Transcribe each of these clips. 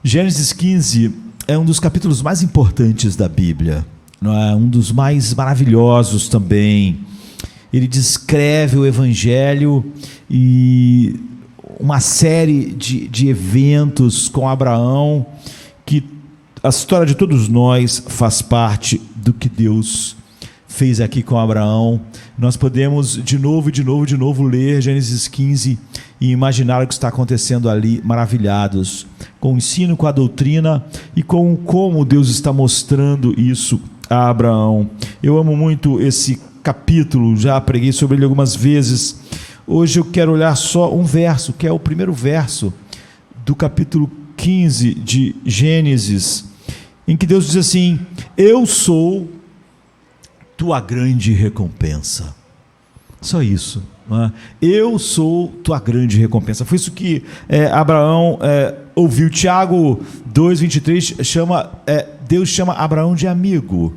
Gênesis 15 é um dos capítulos mais importantes da Bíblia, não é? Um dos mais maravilhosos também. Ele descreve o Evangelho e uma série de eventos com Abraão, que a história de todos nós faz parte do que Deus fez aqui com Abraão. Nós podemos de novo ler Gênesis 15 e imaginar o que está acontecendo ali, maravilhados com o ensino, com a doutrina e com como Deus está mostrando isso a Abraão. Eu amo muito esse capítulo, já preguei sobre ele algumas vezes. Hoje eu quero olhar só um verso, que é o primeiro verso do capítulo 15 de Gênesis, em que Deus diz assim: eu sou tua grande recompensa. Só isso, não é? Eu sou tua grande recompensa. Foi isso que Abraão ouviu. Tiago 2,23 Deus chama Abraão de amigo.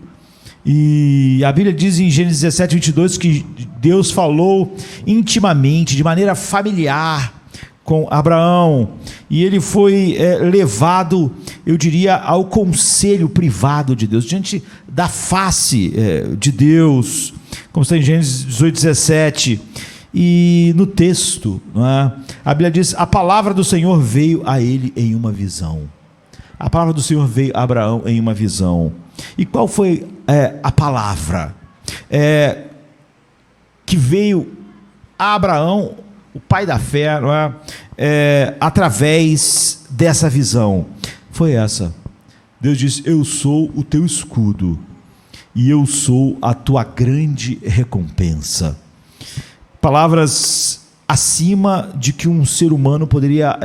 E a Bíblia diz em Gênesis 17:22 que Deus falou intimamente, de maneira familiar, com Abraão, e ele foi levado, eu diria, ao conselho privado de Deus, diante da face de Deus, como está em Gênesis 18:17. E no texto, não é? A Bíblia diz: a palavra do Senhor veio a ele em uma visão. A palavra do Senhor veio a Abraão em uma visão. E qual foi a palavra que veio a Abraão, o pai da fé, não é? Através dessa visão? Foi essa. Deus disse: eu sou o teu escudo e eu sou a tua grande recompensa. Palavras acima de que um ser humano poderia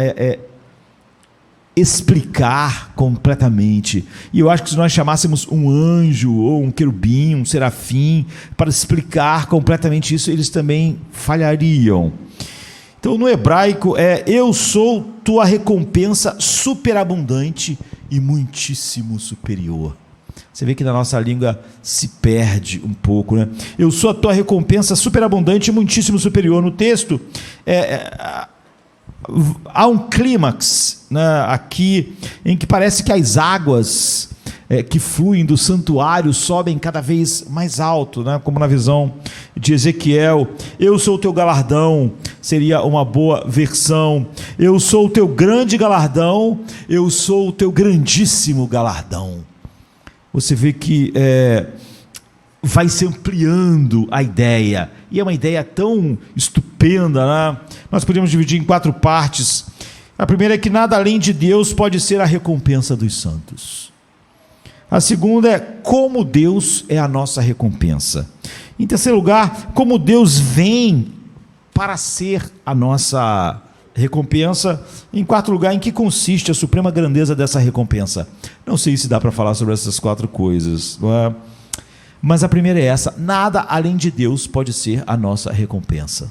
explicar completamente. E eu acho que se nós chamássemos um anjo ou um querubim, um serafim, para explicar completamente isso, eles também falhariam. Então, no hebraico eu sou tua recompensa superabundante e muitíssimo superior. Você vê que na nossa língua se perde um pouco, né? Eu sou a tua recompensa superabundante e muitíssimo superior. No texto há um clímax, né, aqui, em que parece que as águas que fluem do santuário sobem cada vez mais alto, né, como na visão de Ezequiel. Eu sou o teu galardão, seria uma boa versão. Eu sou o teu grande galardão, eu sou o teu grandíssimo galardão. Você vê que vai se ampliando a ideia, e é uma ideia tão estupenda, né? Nós podemos dividir em 4 partes. A primeira é que nada além de Deus pode ser a recompensa dos santos. A segunda é como Deus é a nossa recompensa. Em terceiro lugar, como Deus vem para ser a nossa recompensa. Em quarto lugar, em que consiste a suprema grandeza dessa recompensa? Não sei se dá para falar sobre essas 4 coisas, não é? Mas a primeira é essa: nada além de Deus pode ser a nossa recompensa.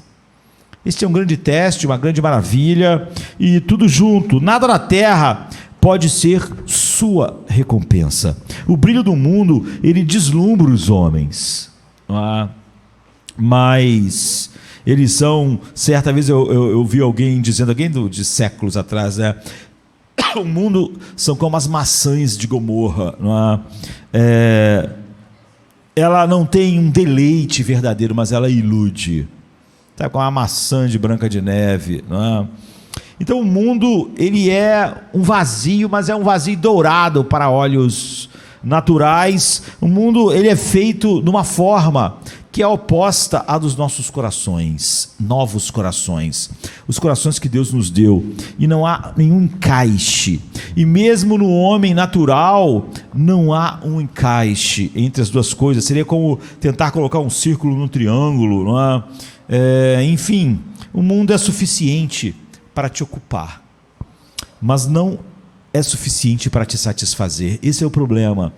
Este é um grande teste, uma grande maravilha, e tudo junto. Nada na terra pode ser sua recompensa. O brilho do mundo, ele deslumbra os homens, mas eles são, certa vez eu vi alguém dizendo, de séculos atrás, né? O mundo são como as maçãs de Gomorra, não é? Ela não tem um deleite verdadeiro, mas ela ilude. Está com uma maçã de Branca de Neve, não é? Então o mundo, ele é um vazio, mas é um vazio dourado para olhos naturais. O mundo, ele é feito de uma forma que é oposta à dos nossos corações, novos corações, os corações que Deus nos deu, e não há nenhum encaixe. E mesmo no homem natural não há um encaixe entre as duas coisas. Seria como tentar colocar um círculo num triângulo, não é? Enfim, o mundo é suficiente para te ocupar, mas não é suficiente para te satisfazer. Esse é o problema.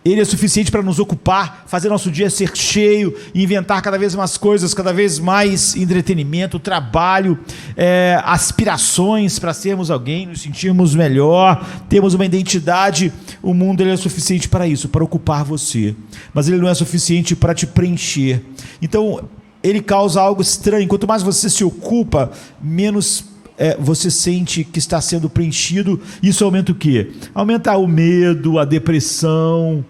Ele é suficiente para nos ocupar, fazer nosso dia ser cheio, inventar cada vez mais coisas, cada vez mais entretenimento, trabalho, aspirações para sermos alguém, nos sentirmos melhor, termos uma identidade. O mundo, ele é suficiente para isso, para ocupar você, mas ele não é suficiente para te preencher. Então ele causa algo estranho. Quanto mais você se ocupa, menos você sente que está sendo preenchido. Isso aumenta o quê? Aumenta o medo, a depressão,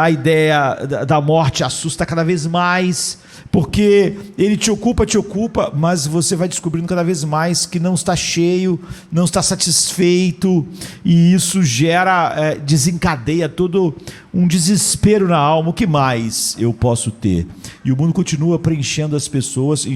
a ideia da morte assusta cada vez mais, porque ele te ocupa, mas você vai descobrindo cada vez mais que não está cheio, não está satisfeito, e isso desencadeia todo um desespero na alma. O que mais eu posso ter? E o mundo continua preenchendo as pessoas,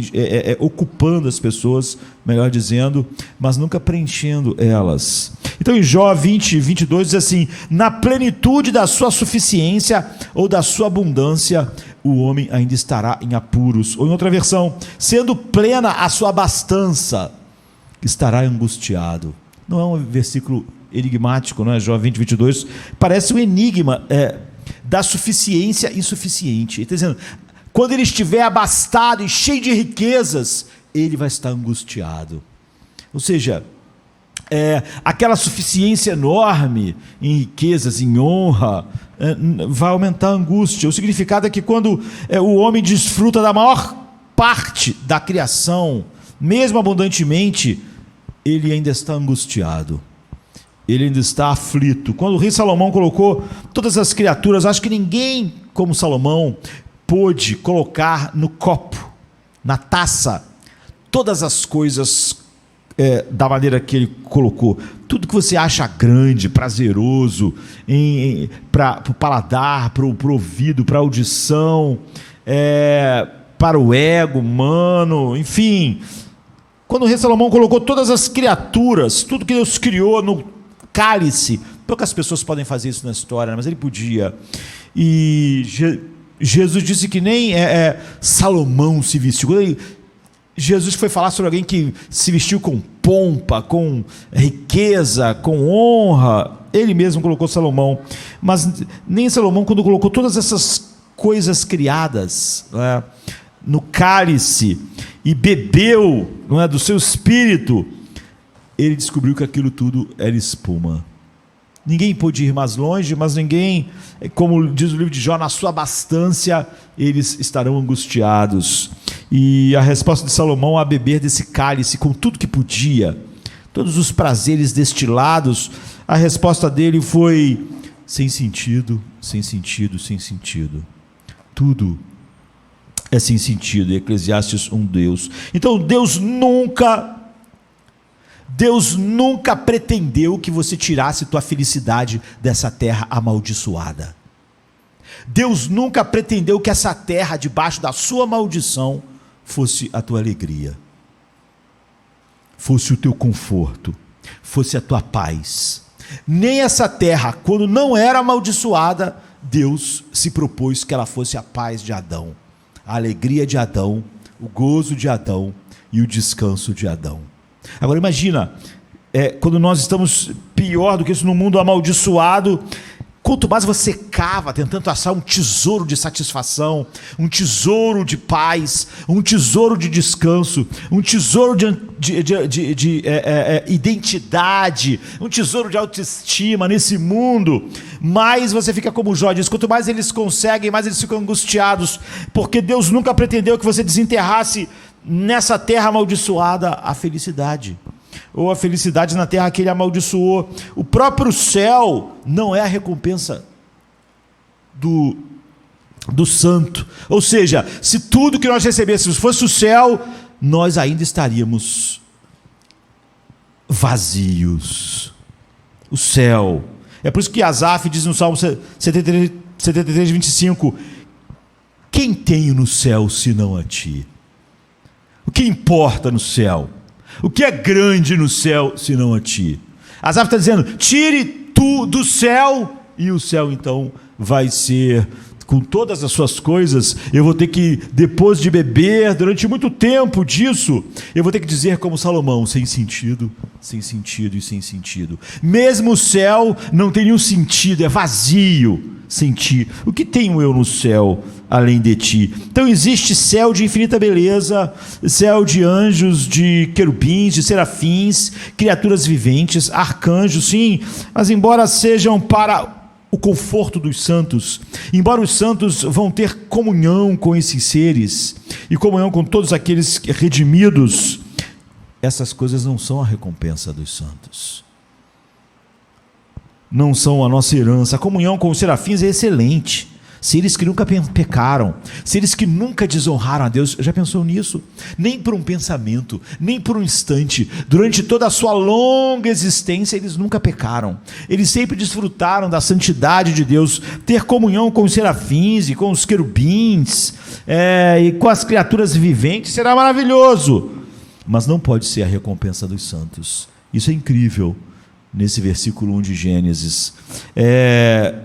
ocupando as pessoas, melhor dizendo, mas nunca preenchendo elas. Então em Jó 20, 22 diz assim: na plenitude da sua suficiência ou da sua abundância, o homem ainda estará em apuros. Ou em outra versão, sendo plena a sua abastança, estará angustiado. Não é um versículo enigmático, não é? Jó 20, 22, parece um enigma da suficiência insuficiente. Ele está dizendo, quando ele estiver abastado e cheio de riquezas, ele vai estar angustiado. Ou seja, aquela suficiência enorme em riquezas, em honra, vai aumentar a angústia. O significado é que quando o homem desfruta da maior parte da criação, mesmo abundantemente, ele ainda está angustiado, ele ainda está aflito. Quando o rei Salomão colocou todas as criaturas, acho que ninguém como Salomão pôde colocar no copo, na taça, todas as coisas da maneira que ele colocou. Tudo que você acha grande, prazeroso, para o paladar, para o ouvido, para a audição, para o ego humano, enfim. Quando o rei Salomão colocou todas as criaturas, tudo que Deus criou no cálice, poucas pessoas podem fazer isso na história, mas ele podia. E Jesus disse que nem Salomão se vestiu. Jesus foi falar sobre alguém que se vestiu com pompa, com riqueza, com honra. Ele mesmo colocou Salomão, mas nem Salomão, quando colocou todas essas coisas criadas no cálice e bebeu, não é, do seu espírito, ele descobriu que aquilo tudo era espuma. Ninguém pôde ir mais longe, mas ninguém, como diz o livro de Jó, na sua abastança eles estarão angustiados. E a resposta de Salomão a beber desse cálice com tudo que podia, todos os prazeres destilados, a resposta dele foi sem sentido, sem sentido, sem sentido. Tudo é sem sentido. Eclesiastes 1, Deus. Então Deus nunca pretendeu que você tirasse tua felicidade dessa terra amaldiçoada. Deus nunca pretendeu que essa terra, debaixo da sua maldição, fosse a tua alegria, fosse o teu conforto, fosse a tua paz. Nem essa terra, quando não era amaldiçoada, Deus se propôs que ela fosse a paz de Adão, a alegria de Adão, o gozo de Adão e o descanso de Adão. Agora imagina, quando nós estamos pior do que isso, no mundo amaldiçoado, quanto mais você cava tentando achar um tesouro de satisfação, um tesouro de paz, um tesouro de descanso, um tesouro de identidade, um tesouro de autoestima nesse mundo, mais você fica como Jó diz, quanto mais eles conseguem, mais eles ficam angustiados, porque Deus nunca pretendeu que você desenterrasse nessa terra amaldiçoada a felicidade, ou a felicidade na terra que ele amaldiçoou. O próprio céu não é a recompensa do santo. Ou seja, se tudo que nós recebêssemos fosse o céu, nós ainda estaríamos vazios. O céu. É por isso que Asaf diz no Salmo 73, 25: quem tenho no céu senão a ti? O que importa no céu? O que é grande no céu senão a ti? Asaf está dizendo, tire tu do céu, e o céu então vai ser, com todas as suas coisas, eu vou ter que, depois de beber durante muito tempo disso, eu vou ter que dizer como Salomão, sem sentido e sem sentido. Mesmo o céu não tem nenhum sentido, é vazio sem ti. O que tenho eu no céu além de ti? Então existe céu de infinita beleza, céu de anjos, de querubins, de serafins, criaturas viventes, arcanjos, sim, mas embora sejam para o conforto dos santos, embora os santos vão ter comunhão com esses seres, e comunhão com todos aqueles redimidos, essas coisas não são a recompensa dos santos. Não são a nossa herança. A comunhão com os serafins é excelente. Seres que nunca pecaram, seres que nunca desonraram a Deus. Já pensou nisso? Nem por um pensamento, nem por um instante. Durante toda a sua longa existência, eles nunca pecaram. Eles sempre desfrutaram da santidade de Deus. Ter comunhão com os serafins e com os querubins e com as criaturas viventes será maravilhoso. Mas não pode ser a recompensa dos santos. Isso é incrível. Nesse versículo 1 de Gênesis,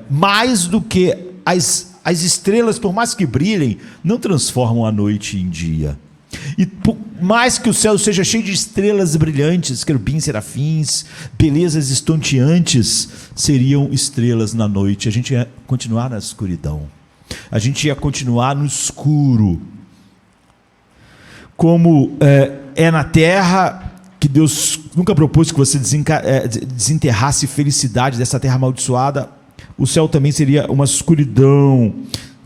mais do que as estrelas, por mais que brilhem, não transformam a noite em dia. E por mais que o céu seja cheio de estrelas brilhantes, querubins, serafins, belezas estonteantes, seriam estrelas na noite. A gente ia continuar na escuridão, a gente ia continuar no escuro. Como na terra, que Deus nunca propôs que você desenterrasse felicidade dessa terra amaldiçoada, o céu também seria uma escuridão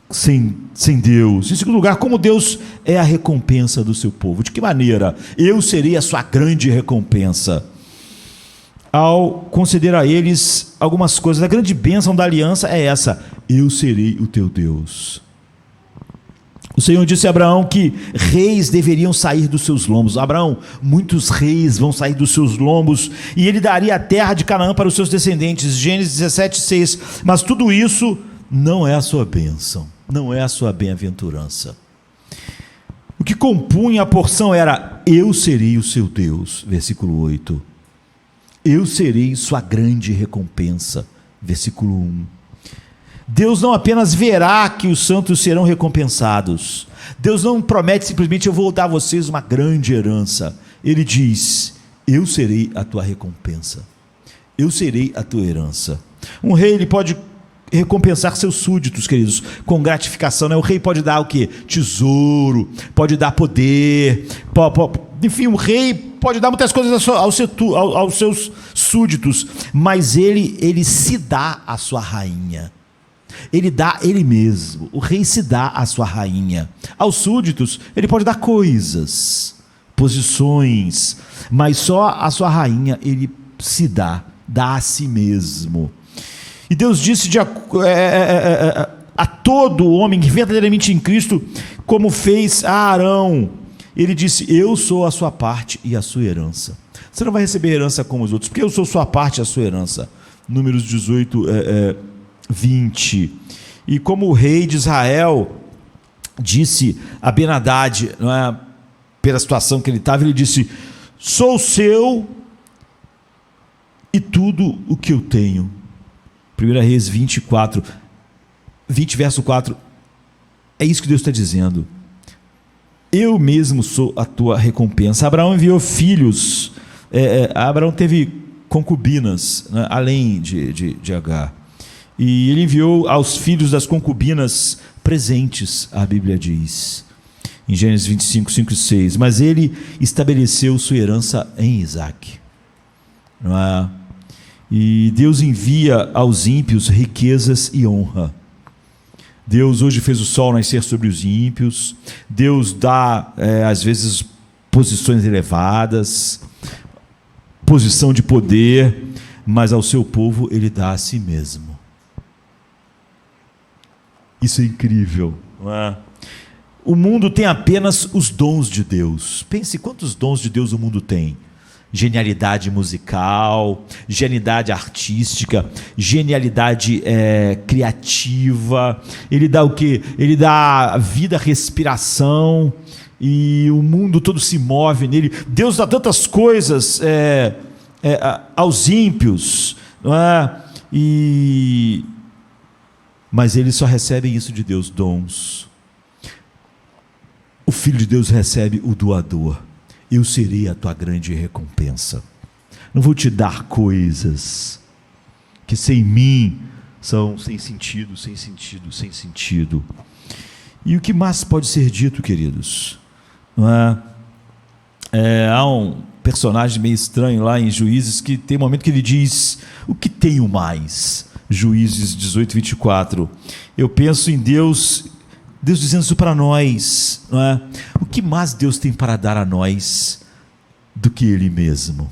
sem Deus. Em segundo lugar, como Deus é a recompensa do seu povo? De que maneira? Eu serei a sua grande recompensa. Ao conceder a eles algumas coisas, a grande bênção da aliança é essa: eu serei o teu Deus. O Senhor disse a Abraão que reis deveriam sair dos seus lombos. Abraão, muitos reis vão sair dos seus lombos, e ele daria a terra de Canaã para os seus descendentes. Gênesis 17:6. Mas tudo isso não é a sua bênção, não é a sua bem-aventurança. O que compunha a porção era: eu serei o seu Deus, versículo 8. Eu serei sua grande recompensa, versículo 1. Deus não apenas verá que os santos serão recompensados. Deus não promete simplesmente: eu vou dar a vocês uma grande herança. Ele diz: eu serei a tua recompensa, eu serei a tua herança. Um rei, ele pode recompensar seus súditos, queridos, com gratificação, né? O rei pode dar o quê? Tesouro, pode dar poder, enfim, o rei pode dar muitas coisas aos seus súditos, mas ele se dá à sua rainha. Ele dá ele mesmo. O rei se dá à sua rainha. Aos súditos ele pode dar coisas, posições, mas só a sua rainha ele se dá a si mesmo. E Deus disse a todo homem que verdadeiramente em Cristo, como fez a Arão, ele disse: eu sou a sua parte e a sua herança. Você não vai receber herança como os outros, porque eu sou sua parte e a sua herança. Números 18, 20. E como o rei de Israel disse a Ben-Hadad, não é, pela situação que ele estava, ele disse: sou seu e tudo o que eu tenho. 1 Reis 20, verso 4. É isso que Deus está dizendo: eu mesmo sou a tua recompensa. Abraão enviou filhos. Abraão teve concubinas, né, além de Agar. E ele enviou aos filhos das concubinas presentes, a Bíblia diz, em Gênesis 25, 5 e 6. Mas ele estabeleceu sua herança em Isaque. Não é? E Deus envia aos ímpios riquezas e honra. Deus hoje fez o sol nascer sobre os ímpios. Deus dá, às vezes, posições elevadas, posição de poder, mas ao seu povo ele dá a si mesmo. Isso é incrível, não é? O mundo tem apenas os dons de Deus. Pense quantos dons de Deus o mundo tem: genialidade musical, genialidade artística, genialidade criativa. Ele dá o quê? Ele dá vida, respiração, e o mundo todo se move nele. Deus dá tantas coisas aos ímpios, não é? Mas eles só recebem isso de Deus, dons. O Filho de Deus recebe o doador. Eu serei a tua grande recompensa. Não vou te dar coisas que sem mim são sem sentido, sem sentido, sem sentido. E o que mais pode ser dito, queridos? Não é? Há um personagem meio estranho lá em Juízes, que tem um momento que ele diz: o que tenho mais? Juízes 18, 24. Eu penso em Deus dizendo isso para nós, não é? O que mais Deus tem para dar a nós? do que Ele mesmo.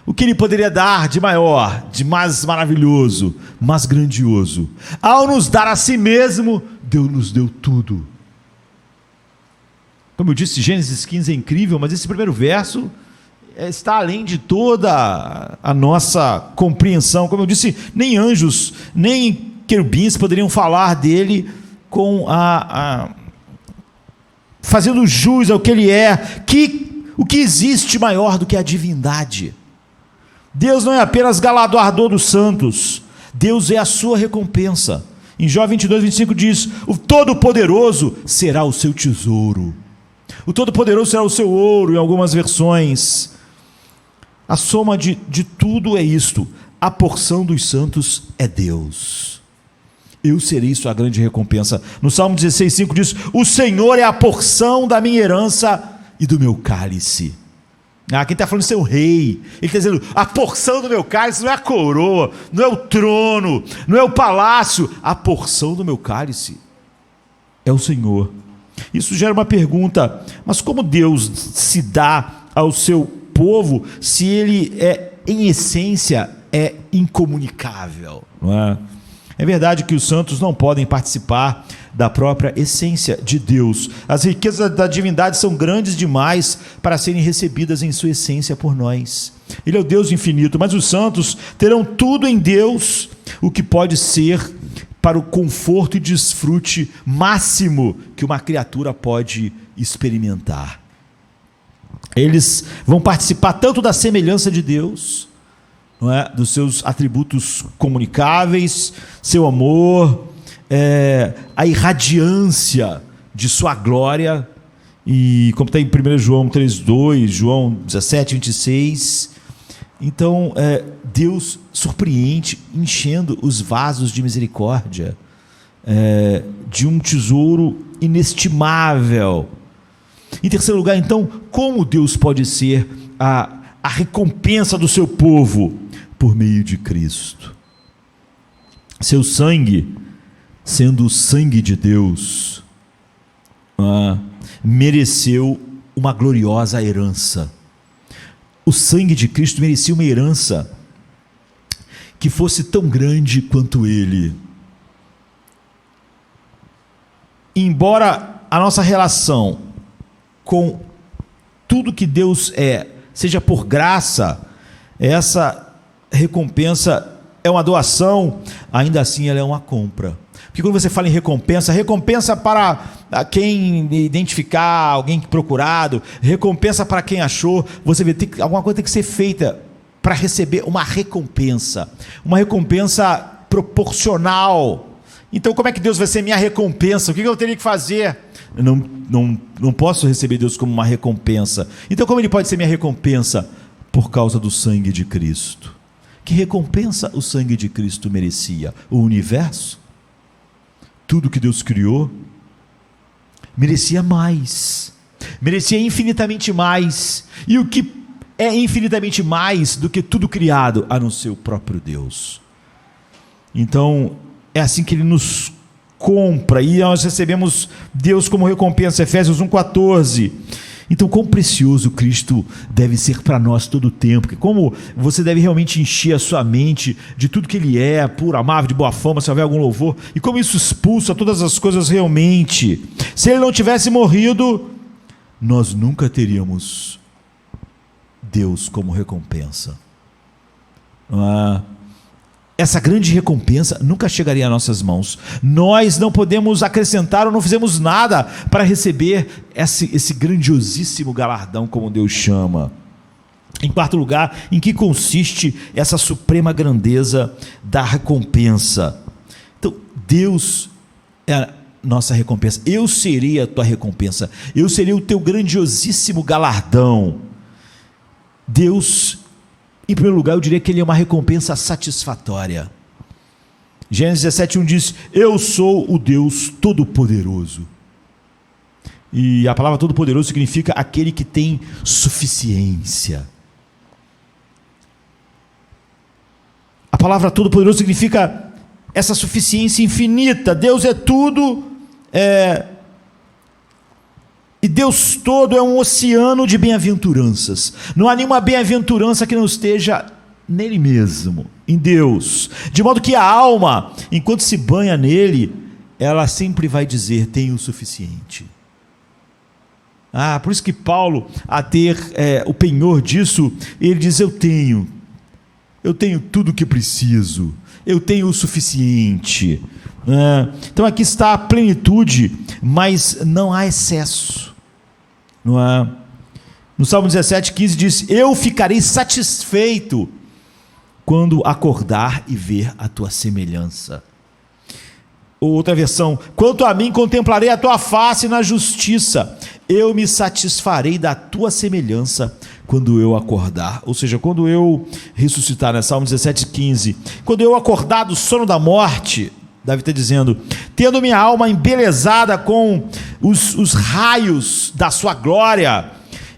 O que Ele poderia dar de maior, de mais maravilhoso, mais grandioso? Ao nos dar a si mesmo, Deus nos deu tudo. Como eu disse, Gênesis 15 é incrível, mas esse primeiro verso está além de toda a nossa compreensão. Como eu disse, nem anjos, nem querubins poderiam falar dele com fazendo jus ao que ele é. O que existe maior do que a divindade? Deus não é apenas galardoador dos santos, Deus é a sua recompensa. Em Jó 22:25 diz: o Todo-Poderoso será o seu tesouro, o Todo-Poderoso será o seu ouro, em algumas versões. A soma de tudo é isto: a porção dos santos é Deus. Eu serei sua grande recompensa. No Salmo 16:5 diz: o Senhor é a porção da minha herança e do meu cálice. Quem está falando de ser o rei, ele está dizendo: a porção do meu cálice não é a coroa, não é o trono, não é o palácio, a porção do meu cálice é o Senhor. Isso gera uma pergunta: mas como Deus se dá ao seu povo se ele em essência, é incomunicável? Não é? É verdade que os santos não podem participar da própria essência de Deus. As riquezas da divindade são grandes demais para serem recebidas em sua essência por nós. Ele é o Deus infinito, mas os santos terão tudo em Deus, o que pode ser para o conforto e desfrute máximo que uma criatura pode experimentar. Eles vão participar tanto da semelhança de Deus, não é? Dos seus atributos comunicáveis, seu amor, a irradiância de sua glória, e como está em 1 João 3:2, João 17:26, então Deus surpreende, enchendo os vasos de misericórdia, de um tesouro inestimável. Em terceiro lugar, então, como Deus pode ser a recompensa do seu povo? Por meio de Cristo. Seu sangue, sendo o sangue de Deus, mereceu uma gloriosa herança. O sangue de Cristo merecia uma herança que fosse tão grande quanto Ele. Embora a nossa relação com tudo que Deus seja por graça, essa recompensa é uma doação, ainda assim ela é uma compra. Porque quando você fala em recompensa para quem identificar, alguém procurado, recompensa para quem achou, você vê, alguma coisa tem que ser feita para receber uma recompensa proporcional. Então como é que Deus vai ser minha recompensa? O que eu teria que fazer? Não posso receber Deus como uma recompensa. Então como Ele pode ser minha recompensa? Por causa do sangue de Cristo. Que recompensa o sangue de Cristo merecia? O universo? Tudo que Deus criou? Merecia mais. Merecia infinitamente mais. E o que é infinitamente mais do que tudo criado, a não ser o próprio Deus? Então, é assim que Ele nos compra, e nós recebemos Deus como recompensa. Efésios 1:14. Então, quão precioso Cristo deve ser para nós todo o tempo, que como você deve realmente encher a sua mente de tudo que Ele é, puro, amável, de boa fama, se houver algum louvor, e como isso expulsa todas as coisas realmente. Se Ele não tivesse morrido, nós nunca teríamos Deus como recompensa. Essa grande recompensa nunca chegaria às nossas mãos. Nós não podemos acrescentar ou não fizemos nada para receber esse grandiosíssimo galardão, como Deus chama. Em quarto lugar, em que consiste essa suprema grandeza da recompensa? Então, Deus é a nossa recompensa. Eu serei a tua recompensa. Eu serei o teu grandiosíssimo galardão. Deus, em primeiro lugar, eu diria que Ele é uma recompensa satisfatória. Gênesis 17:1 diz: eu sou o Deus Todo-Poderoso. E a palavra Todo-Poderoso significa aquele que tem suficiência. A palavra Todo-Poderoso significa essa suficiência infinita. Deus é tudo, E Deus todo é um oceano de bem-aventuranças. Não há nenhuma bem-aventurança que não esteja nele mesmo, em Deus. De modo que a alma, enquanto se banha nele, ela sempre vai dizer: tenho o suficiente. Por isso que Paulo, a ter o penhor disso, ele diz: eu tenho tudo o que preciso, eu tenho o suficiente. Então aqui está a plenitude, mas não há excesso. No Salmo 17,15 diz: eu ficarei satisfeito quando acordar e ver a tua semelhança. Outra versão: quanto a mim, contemplarei a tua face na justiça, eu me satisfarei da tua semelhança quando eu acordar. Ou seja, quando eu ressuscitar, Salmo 17,15, quando eu acordar do sono da morte, Davi está dizendo, tendo minha alma embelezada com os raios da sua glória,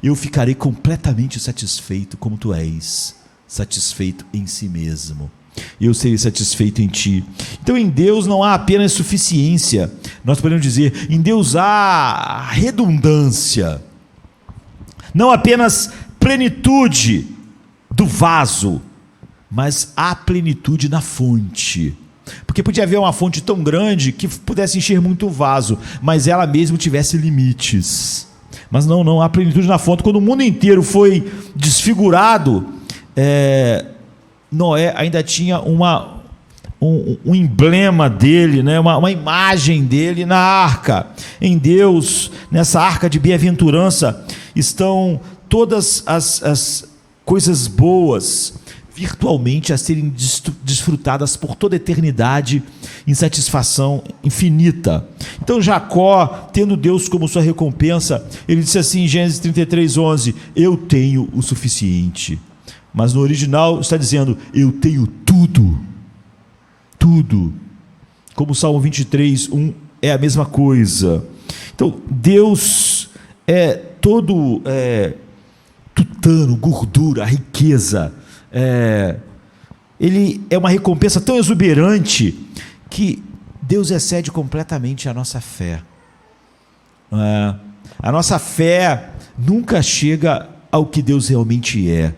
eu ficarei completamente satisfeito como tu és, satisfeito em si mesmo. Eu serei satisfeito em ti. Então em Deus não há apenas suficiência, nós podemos dizer, em Deus há redundância, não apenas plenitude do vaso, mas há plenitude na fonte. Porque podia haver uma fonte tão grande que pudesse encher muito o vaso, mas ela mesma tivesse limites. Mas não há plenitude na fonte. Quando o mundo inteiro foi desfigurado, Noé ainda tinha um emblema dele, né? uma imagem dele na arca. Em Deus, nessa arca de bem-aventurança, estão todas as coisas boas, virtualmente a serem desfrutadas por toda a eternidade em satisfação infinita. Então Jacó, tendo Deus como sua recompensa, ele disse assim em Gênesis 33:11, eu tenho o suficiente. Mas no original está dizendo, eu tenho tudo, como o Salmo 23:1 é a mesma coisa. Então Deus é todo tutano, gordura, riqueza. Ele é uma recompensa tão exuberante que Deus excede completamente a nossa fé. A nossa fé nunca chega ao que Deus realmente é,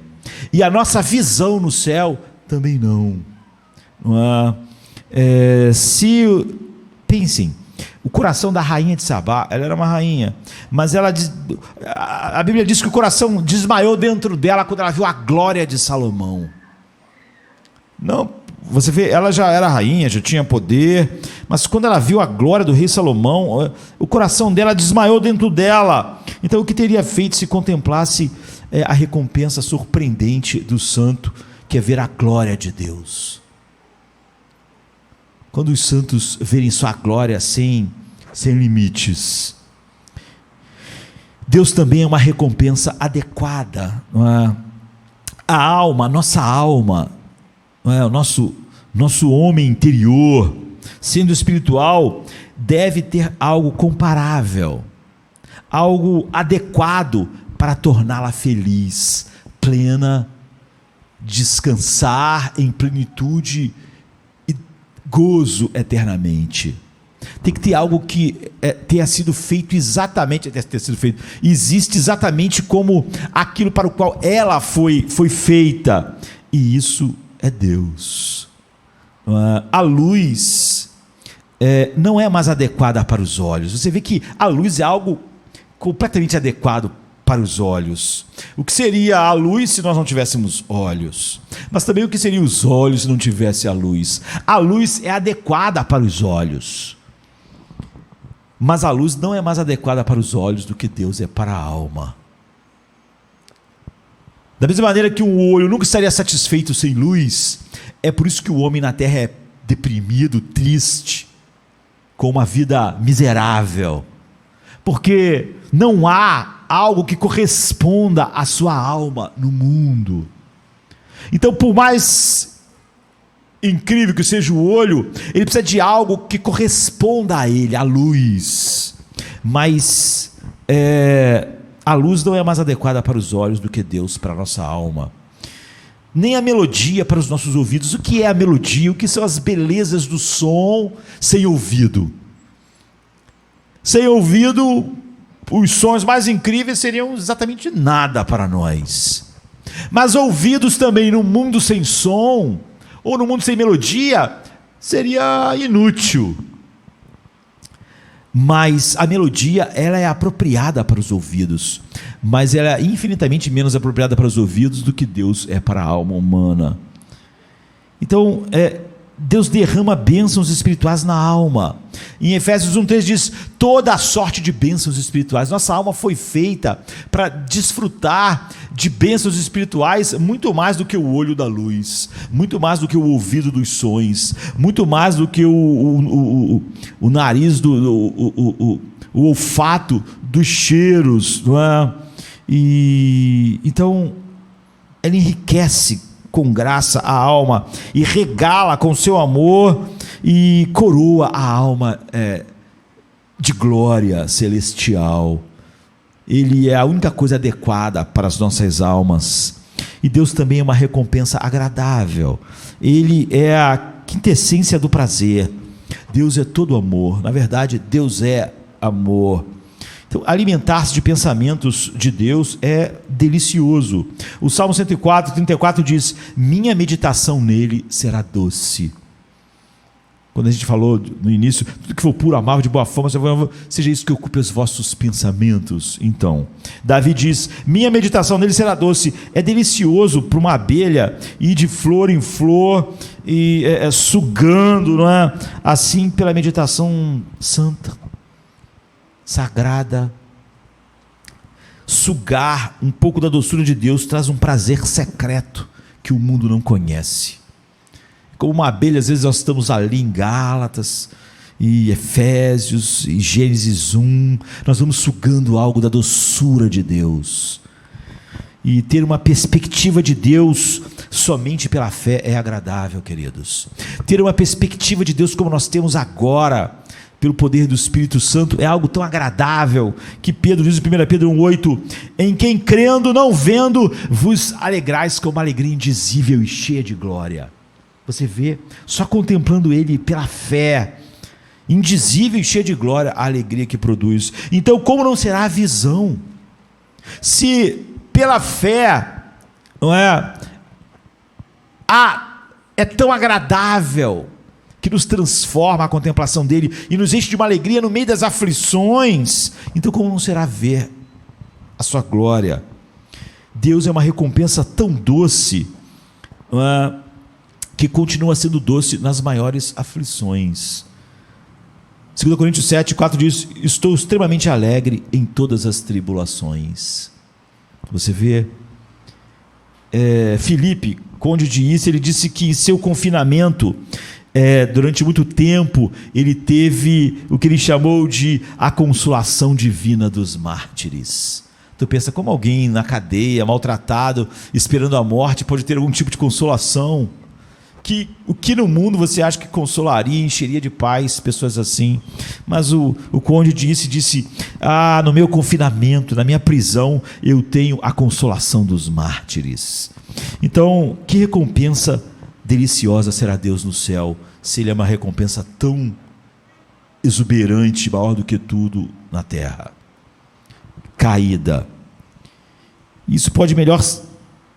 e a nossa visão no céu também não. Pensem, o coração da rainha de Sabá, ela era uma rainha, mas a Bíblia diz que o coração desmaiou dentro dela quando ela viu a glória de Salomão. Não, você vê, ela já era rainha, já tinha poder, mas quando ela viu a glória do rei Salomão, o coração dela desmaiou dentro dela. Então o que teria feito se contemplasse a recompensa surpreendente do santo, que é ver a glória de Deus? Quando os santos verem sua glória sem limites, Deus também é uma recompensa adequada. A alma, a nossa alma, o nosso homem interior, sendo espiritual, deve ter algo comparável, algo adequado para torná-la feliz, plena, descansar em plenitude e gozo eternamente. Tem que ter algo que tenha sido feito exatamente, existe exatamente como aquilo para o qual ela foi feita, e isso é Deus. A luz não é mais adequada para os olhos. Você vê que a luz é algo completamente adequado para os olhos. O que seria a luz se nós não tivéssemos olhos? Mas também o que seriam os olhos se não tivesse a luz? A luz é adequada para os olhos, mas a luz não é mais adequada para os olhos do que Deus é para a alma. Da mesma maneira que um olho nunca estaria satisfeito sem luz, é por isso que o homem na terra é deprimido, triste, com uma vida miserável, porque não há algo que corresponda à sua alma no mundo. Então, por mais incrível que seja o olho, ele precisa de algo que corresponda a ele, a luz. Mas a luz não é mais adequada para os olhos do que Deus para a nossa alma. Nem a melodia para os nossos ouvidos. O que é a melodia? O que são as belezas do som sem ouvido? Sem ouvido, os sons mais incríveis seriam exatamente nada para nós. Mas ouvidos também num mundo sem som, ou num mundo sem melodia, seria inútil. Mas a melodia, ela é apropriada para os ouvidos, mas ela é infinitamente menos apropriada para os ouvidos do que Deus é para a alma humana. Então, Deus derrama bênçãos espirituais na alma. Em Efésios 1:3 diz: toda a sorte de bênçãos espirituais. Nossa alma foi feita para desfrutar de bênçãos espirituais muito mais do que o olho da luz, muito mais do que o ouvido dos sons, muito mais do que o nariz, o olfato dos cheiros, não é? E então ele enriquece com graça a alma e regala com seu amor e coroa a alma de glória celestial. Ele é a única coisa adequada para as nossas almas. E Deus também é uma recompensa agradável. Ele é a quintessência do prazer. Deus é todo amor. Na verdade, Deus é amor. Então, alimentar-se de pensamentos de Deus é delicioso. O Salmo 104:34 diz: minha meditação nele será doce. Quando a gente falou no início, tudo que for puro, amável, de boa fama, seja isso que ocupe os vossos pensamentos. Então, Davi diz: minha meditação nele será doce. É delicioso para uma abelha ir de flor em flor e sugando, não é? Assim, pela meditação santa, sagrada. Sugar um pouco da doçura de Deus traz um prazer secreto que o mundo não conhece. Como uma abelha, às vezes nós estamos ali em Gálatas e Efésios e Gênesis 1, nós vamos sugando algo da doçura de Deus. E ter uma perspectiva de Deus somente pela fé é agradável, queridos. Ter uma perspectiva de Deus como nós temos agora, pelo poder do Espírito Santo, é algo tão agradável, que Pedro diz em 1 Pedro 1:8, em quem crendo, não vendo, vos alegrais com uma alegria indizível e cheia de glória. Você vê, só contemplando ele pela fé, indizível e cheia de glória, a alegria que produz. Então, como não será a visão? Se pela fé, não é tão agradável, que nos transforma a contemplação dele e nos enche de uma alegria no meio das aflições, então como não será ver a sua glória? Deus é uma recompensa tão doce, que continua sendo doce nas maiores aflições. 2 Coríntios 7:4 diz: estou extremamente alegre em todas as tribulações. Você vê, Filipe, conde de Issa, ele disse que em seu confinamento, durante muito tempo, ele teve o que ele chamou de a consolação divina dos mártires. Tu pensa, como alguém na cadeia, maltratado, esperando a morte, pode ter algum tipo de consolação? O que no mundo você acha que consolaria, encheria de paz pessoas assim? Mas o conde disse: no meu confinamento, na minha prisão, eu tenho a consolação dos mártires. Então, que recompensa deliciosa será Deus no céu, se Ele é uma recompensa tão exuberante, maior do que tudo na terra, caída. Isso pode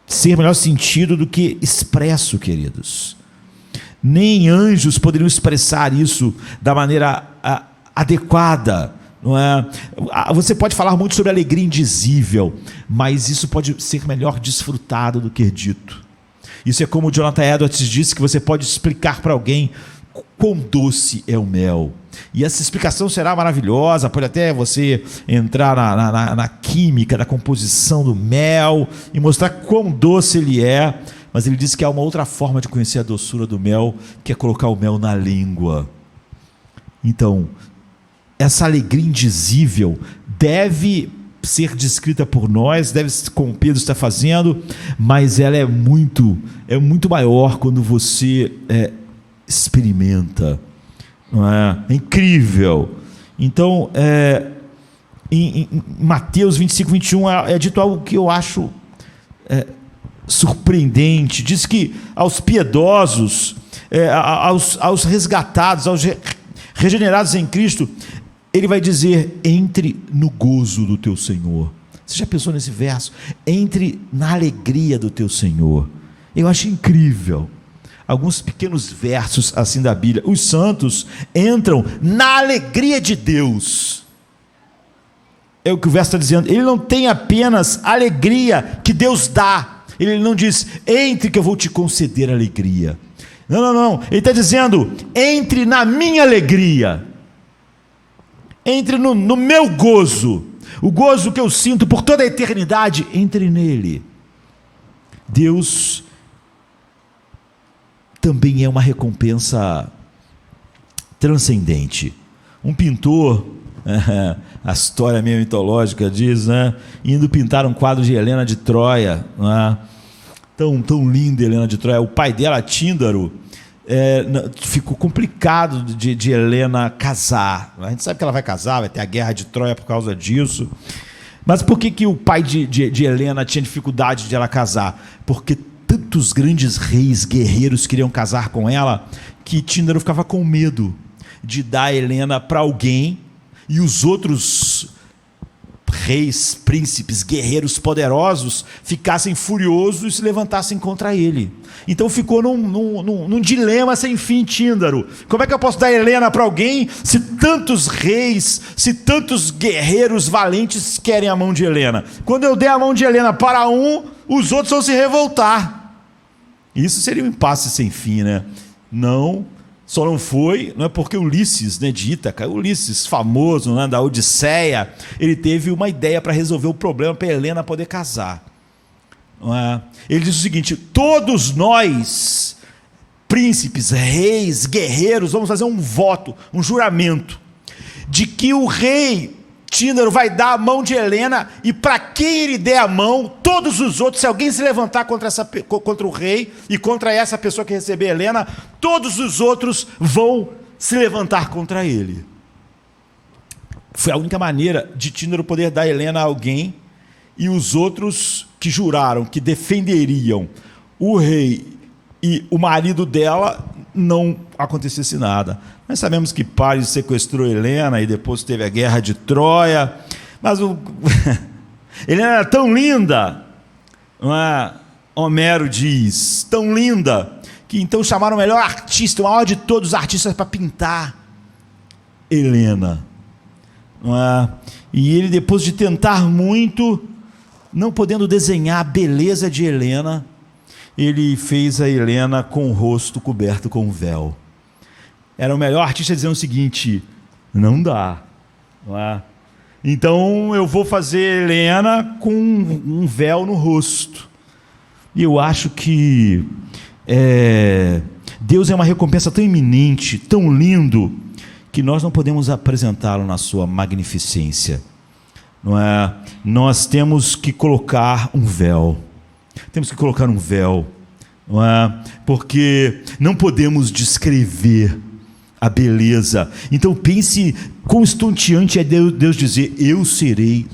ser melhor sentido do que expresso, queridos. Nem anjos poderiam expressar isso da maneira adequada, não é? Você pode falar muito sobre alegria indizível, mas isso pode ser melhor desfrutado do que dito. Isso é como o Jonathan Edwards disse, que você pode explicar para alguém quão doce é o mel, e essa explicação será maravilhosa. Pode até você entrar na química da composição do mel e mostrar quão doce ele é, mas ele diz que há uma outra forma de conhecer a doçura do mel, que é colocar o mel na língua. Então, essa alegria indizível deve ser descrita por nós, como Pedro está fazendo, mas ela é muito maior quando você experimenta, não é? É incrível. Então, em Mateus 25:21 é dito algo que eu acho surpreendente. Diz que aos piedosos, aos resgatados, aos regenerados em Cristo, ele vai dizer: entre no gozo do teu Senhor. Você já pensou nesse verso? Entre na alegria do teu Senhor. Eu acho incrível alguns pequenos versos assim da Bíblia. Os santos entram na alegria de Deus. É o que o verso está dizendo. Ele não tem apenas alegria que Deus dá. Ele não diz: entre que eu vou te conceder alegria. Não. Ele está dizendo: entre na minha alegria. Entre no meu gozo. O gozo que eu sinto por toda a eternidade, entre nele. Deus também é uma recompensa transcendente. Um pintor, a história meio mitológica diz, né, indo pintar um quadro de Helena de Troia, né, tão linda Helena de Troia. O pai dela, Tíndaro, ficou complicado de Helena casar. A gente sabe que ela vai casar, vai ter a guerra de Troia por causa disso. Mas por que o pai de Helena tinha dificuldade de ela casar? Porque tantos grandes reis, guerreiros queriam casar com ela, que Tíndaro ficava com medo de dar Helena para alguém e os outros reis, príncipes, guerreiros poderosos ficassem furiosos e se levantassem contra ele. Então ficou num dilema sem fim, Tíndaro. Como é que eu posso dar Helena para alguém se tantos reis, se tantos guerreiros valentes querem a mão de Helena? Quando eu der a mão de Helena para um, os outros vão se revoltar. Isso seria um impasse sem fim, né? Só não foi, não é porque Ulisses, né, de Ítaca, Ulisses famoso, né, da Odisseia, ele teve uma ideia para resolver o problema para Helena poder casar. Não é? Ele diz o seguinte: todos nós, príncipes, reis, guerreiros, vamos fazer um voto, um juramento, de que o rei Tíndaro vai dar a mão de Helena, e para quem ele der a mão, todos os outros, se alguém se levantar contra o rei e contra essa pessoa que receber Helena, todos os outros vão se levantar contra ele. Foi a única maneira de Tíndaro poder dar Helena a alguém, e os outros que juraram que defenderiam o rei e o marido dela, não acontecesse nada. Nós sabemos que Paris sequestrou Helena e depois teve a guerra de Troia, mas Helena era tão linda, não é? Homero diz, tão linda, que então chamaram o melhor artista, o maior de todos os artistas, para pintar Helena, não é? E ele, depois de tentar muito, não podendo desenhar a beleza de Helena, ele fez a Helena com o rosto coberto com um véu. Era o melhor artista dizendo o seguinte: não dá, não é? Então eu vou fazer Helena com um véu no rosto. E eu acho que Deus é uma recompensa tão iminente, tão lindo, que nós não podemos apresentá-lo na sua magnificência, não é? Nós temos que colocar um véu. Temos que colocar um véu, não é? Porque não podemos descrever a beleza. Então pense quão estonteante é Deus dizer: eu serei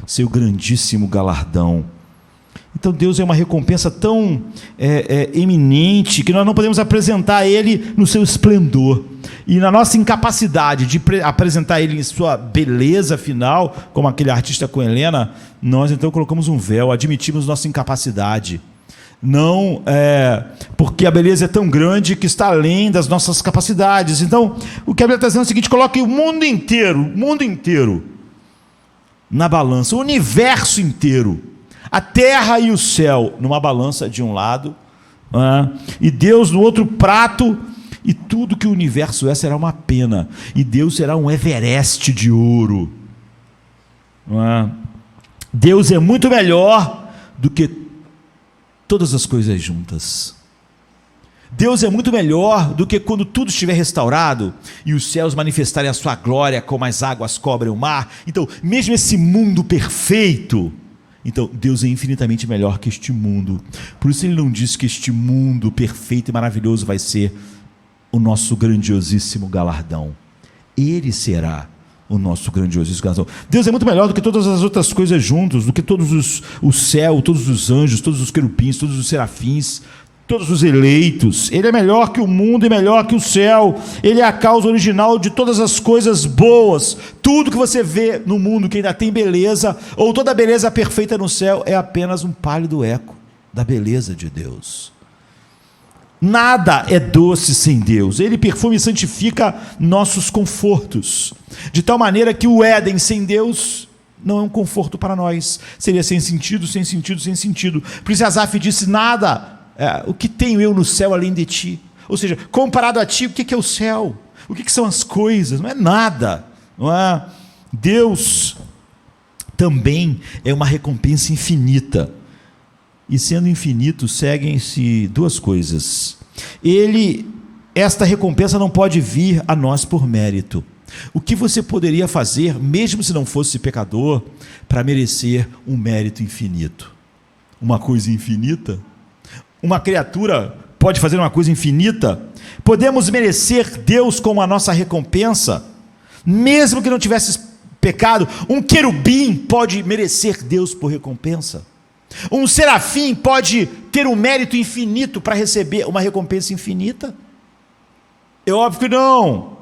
seu grandíssimo galardão. Então Deus é uma recompensa tão eminente, que nós não podemos apresentar Ele no seu esplendor, e na nossa incapacidade de apresentar Ele em sua beleza final, como aquele artista com Helena, nós então colocamos um véu, admitimos nossa incapacidade. Não porque a beleza é tão grande que está além das nossas capacidades. Então o que a Bíblia está dizendo é o seguinte: coloque o mundo inteiro na balança, o universo inteiro, a terra e o céu numa balança de um lado, e Deus no outro prato, e tudo que o universo será uma pena, e Deus será um Everest de ouro. Deus é muito melhor do que todas as coisas juntas. Deus é muito melhor do que quando tudo estiver restaurado e os céus manifestarem a sua glória como as águas cobrem o mar. Então, mesmo esse mundo perfeito, então Deus é infinitamente melhor que este mundo. Por isso Ele não diz que este mundo perfeito e maravilhoso vai ser o nosso grandiosíssimo galardão. Ele será o nosso grandiosíssimo galardão. Deus é muito melhor do que todas as outras coisas juntos, do que todos o céu, todos os anjos, todos os querubins, todos os serafins, todos os eleitos. Ele é melhor que o mundo e melhor que o céu. Ele é a causa original de todas as coisas boas. Tudo que você vê no mundo que ainda tem beleza, ou toda a beleza perfeita no céu, é apenas um pálido eco da beleza de Deus. Nada é doce sem Deus. Ele perfuma e santifica nossos confortos, de tal maneira que o Éden sem Deus não é um conforto para nós. Seria sem sentido, sem sentido, sem sentido. Por isso Asaf disse: nada, o que tenho eu no céu além de ti? Ou seja, comparado a ti, o que é o céu? O que são as coisas? Não é nada, não é? Deus também é uma recompensa infinita. E sendo infinito, seguem-se duas coisas. Esta recompensa não pode vir a nós por mérito. O que você poderia fazer, mesmo se não fosse pecador, para merecer um mérito infinito? Uma coisa infinita? Uma criatura pode fazer uma coisa infinita? Podemos merecer Deus como a nossa recompensa, mesmo que não tivesse pecado? Um querubim pode merecer Deus por recompensa? Um serafim pode ter um mérito infinito para receber uma recompensa infinita? É óbvio que não.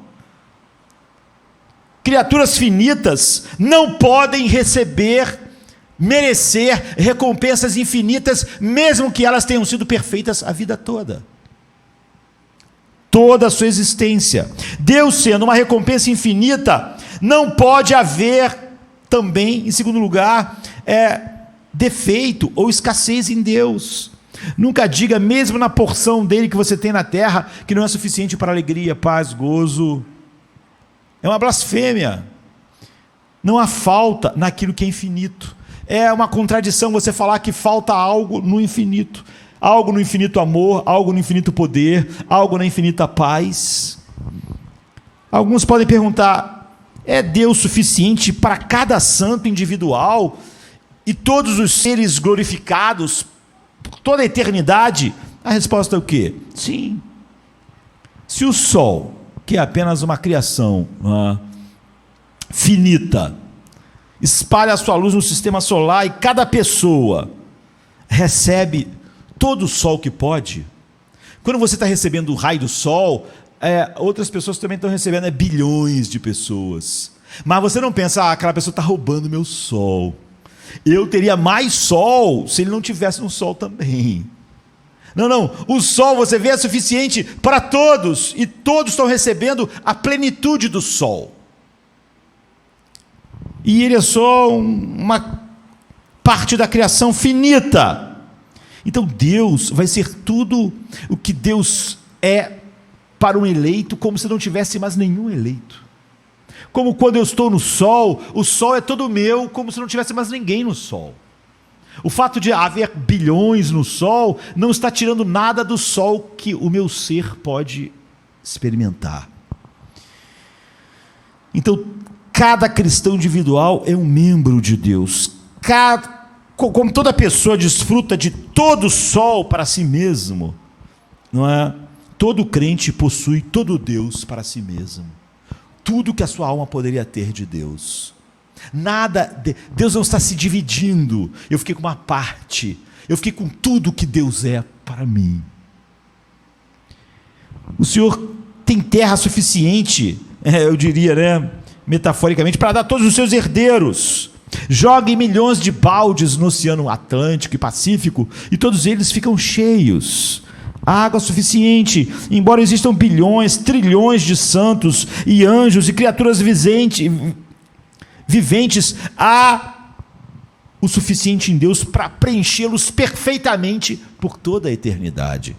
Criaturas finitas não podem merecer recompensas infinitas, mesmo que elas tenham sido perfeitas a vida toda. Toda a sua existência. Deus sendo uma recompensa infinita, não pode haver também, em segundo lugar, defeito ou escassez em Deus. Nunca diga, mesmo na porção dele que você tem na terra, que não é suficiente para alegria, paz, gozo. É uma blasfêmia. Não há falta naquilo que é infinito. É uma contradição você falar que falta algo no infinito. Algo no infinito amor, algo no infinito poder, algo na infinita paz. Alguns podem perguntar: é Deus suficiente para cada santo individual e todos os seres glorificados por toda a eternidade? A resposta é o quê? Sim. Se o Sol, que é apenas uma criação finita, espalha a sua luz no sistema solar e cada pessoa recebe todo o sol que pode, quando você está recebendo o raio do sol, outras pessoas também estão recebendo, bilhões de pessoas. Mas você não pensa: aquela pessoa está roubando meu sol. Eu teria mais sol se ele não tivesse um sol também. Não, o sol, você vê, é suficiente para todos, e todos estão recebendo a plenitude do sol. E ele é só uma parte da criação finita. Então Deus vai ser tudo o que Deus é para um eleito, como se não tivesse mais nenhum eleito. Como quando eu estou no sol, o sol é todo meu, como se não tivesse mais ninguém no sol. O fato de haver bilhões no sol não está tirando nada do sol que o meu ser pode experimentar. Então, cada cristão individual é um membro de Deus. Como toda pessoa desfruta de todo o sol para si mesmo, não é? Todo crente possui todo Deus para si mesmo. Tudo que a sua alma poderia ter de Deus. Deus não está se dividindo. Eu fiquei com uma parte. Eu fiquei com tudo que Deus é para mim. O Senhor tem terra suficiente, eu diria, metaforicamente, para dar todos os seus herdeiros. Jogue milhões de baldes no Oceano Atlântico e Pacífico e todos eles ficam cheios. Há água suficiente, embora existam bilhões, trilhões de santos e anjos e criaturas viventes, há o suficiente em Deus para preenchê-los perfeitamente por toda a eternidade.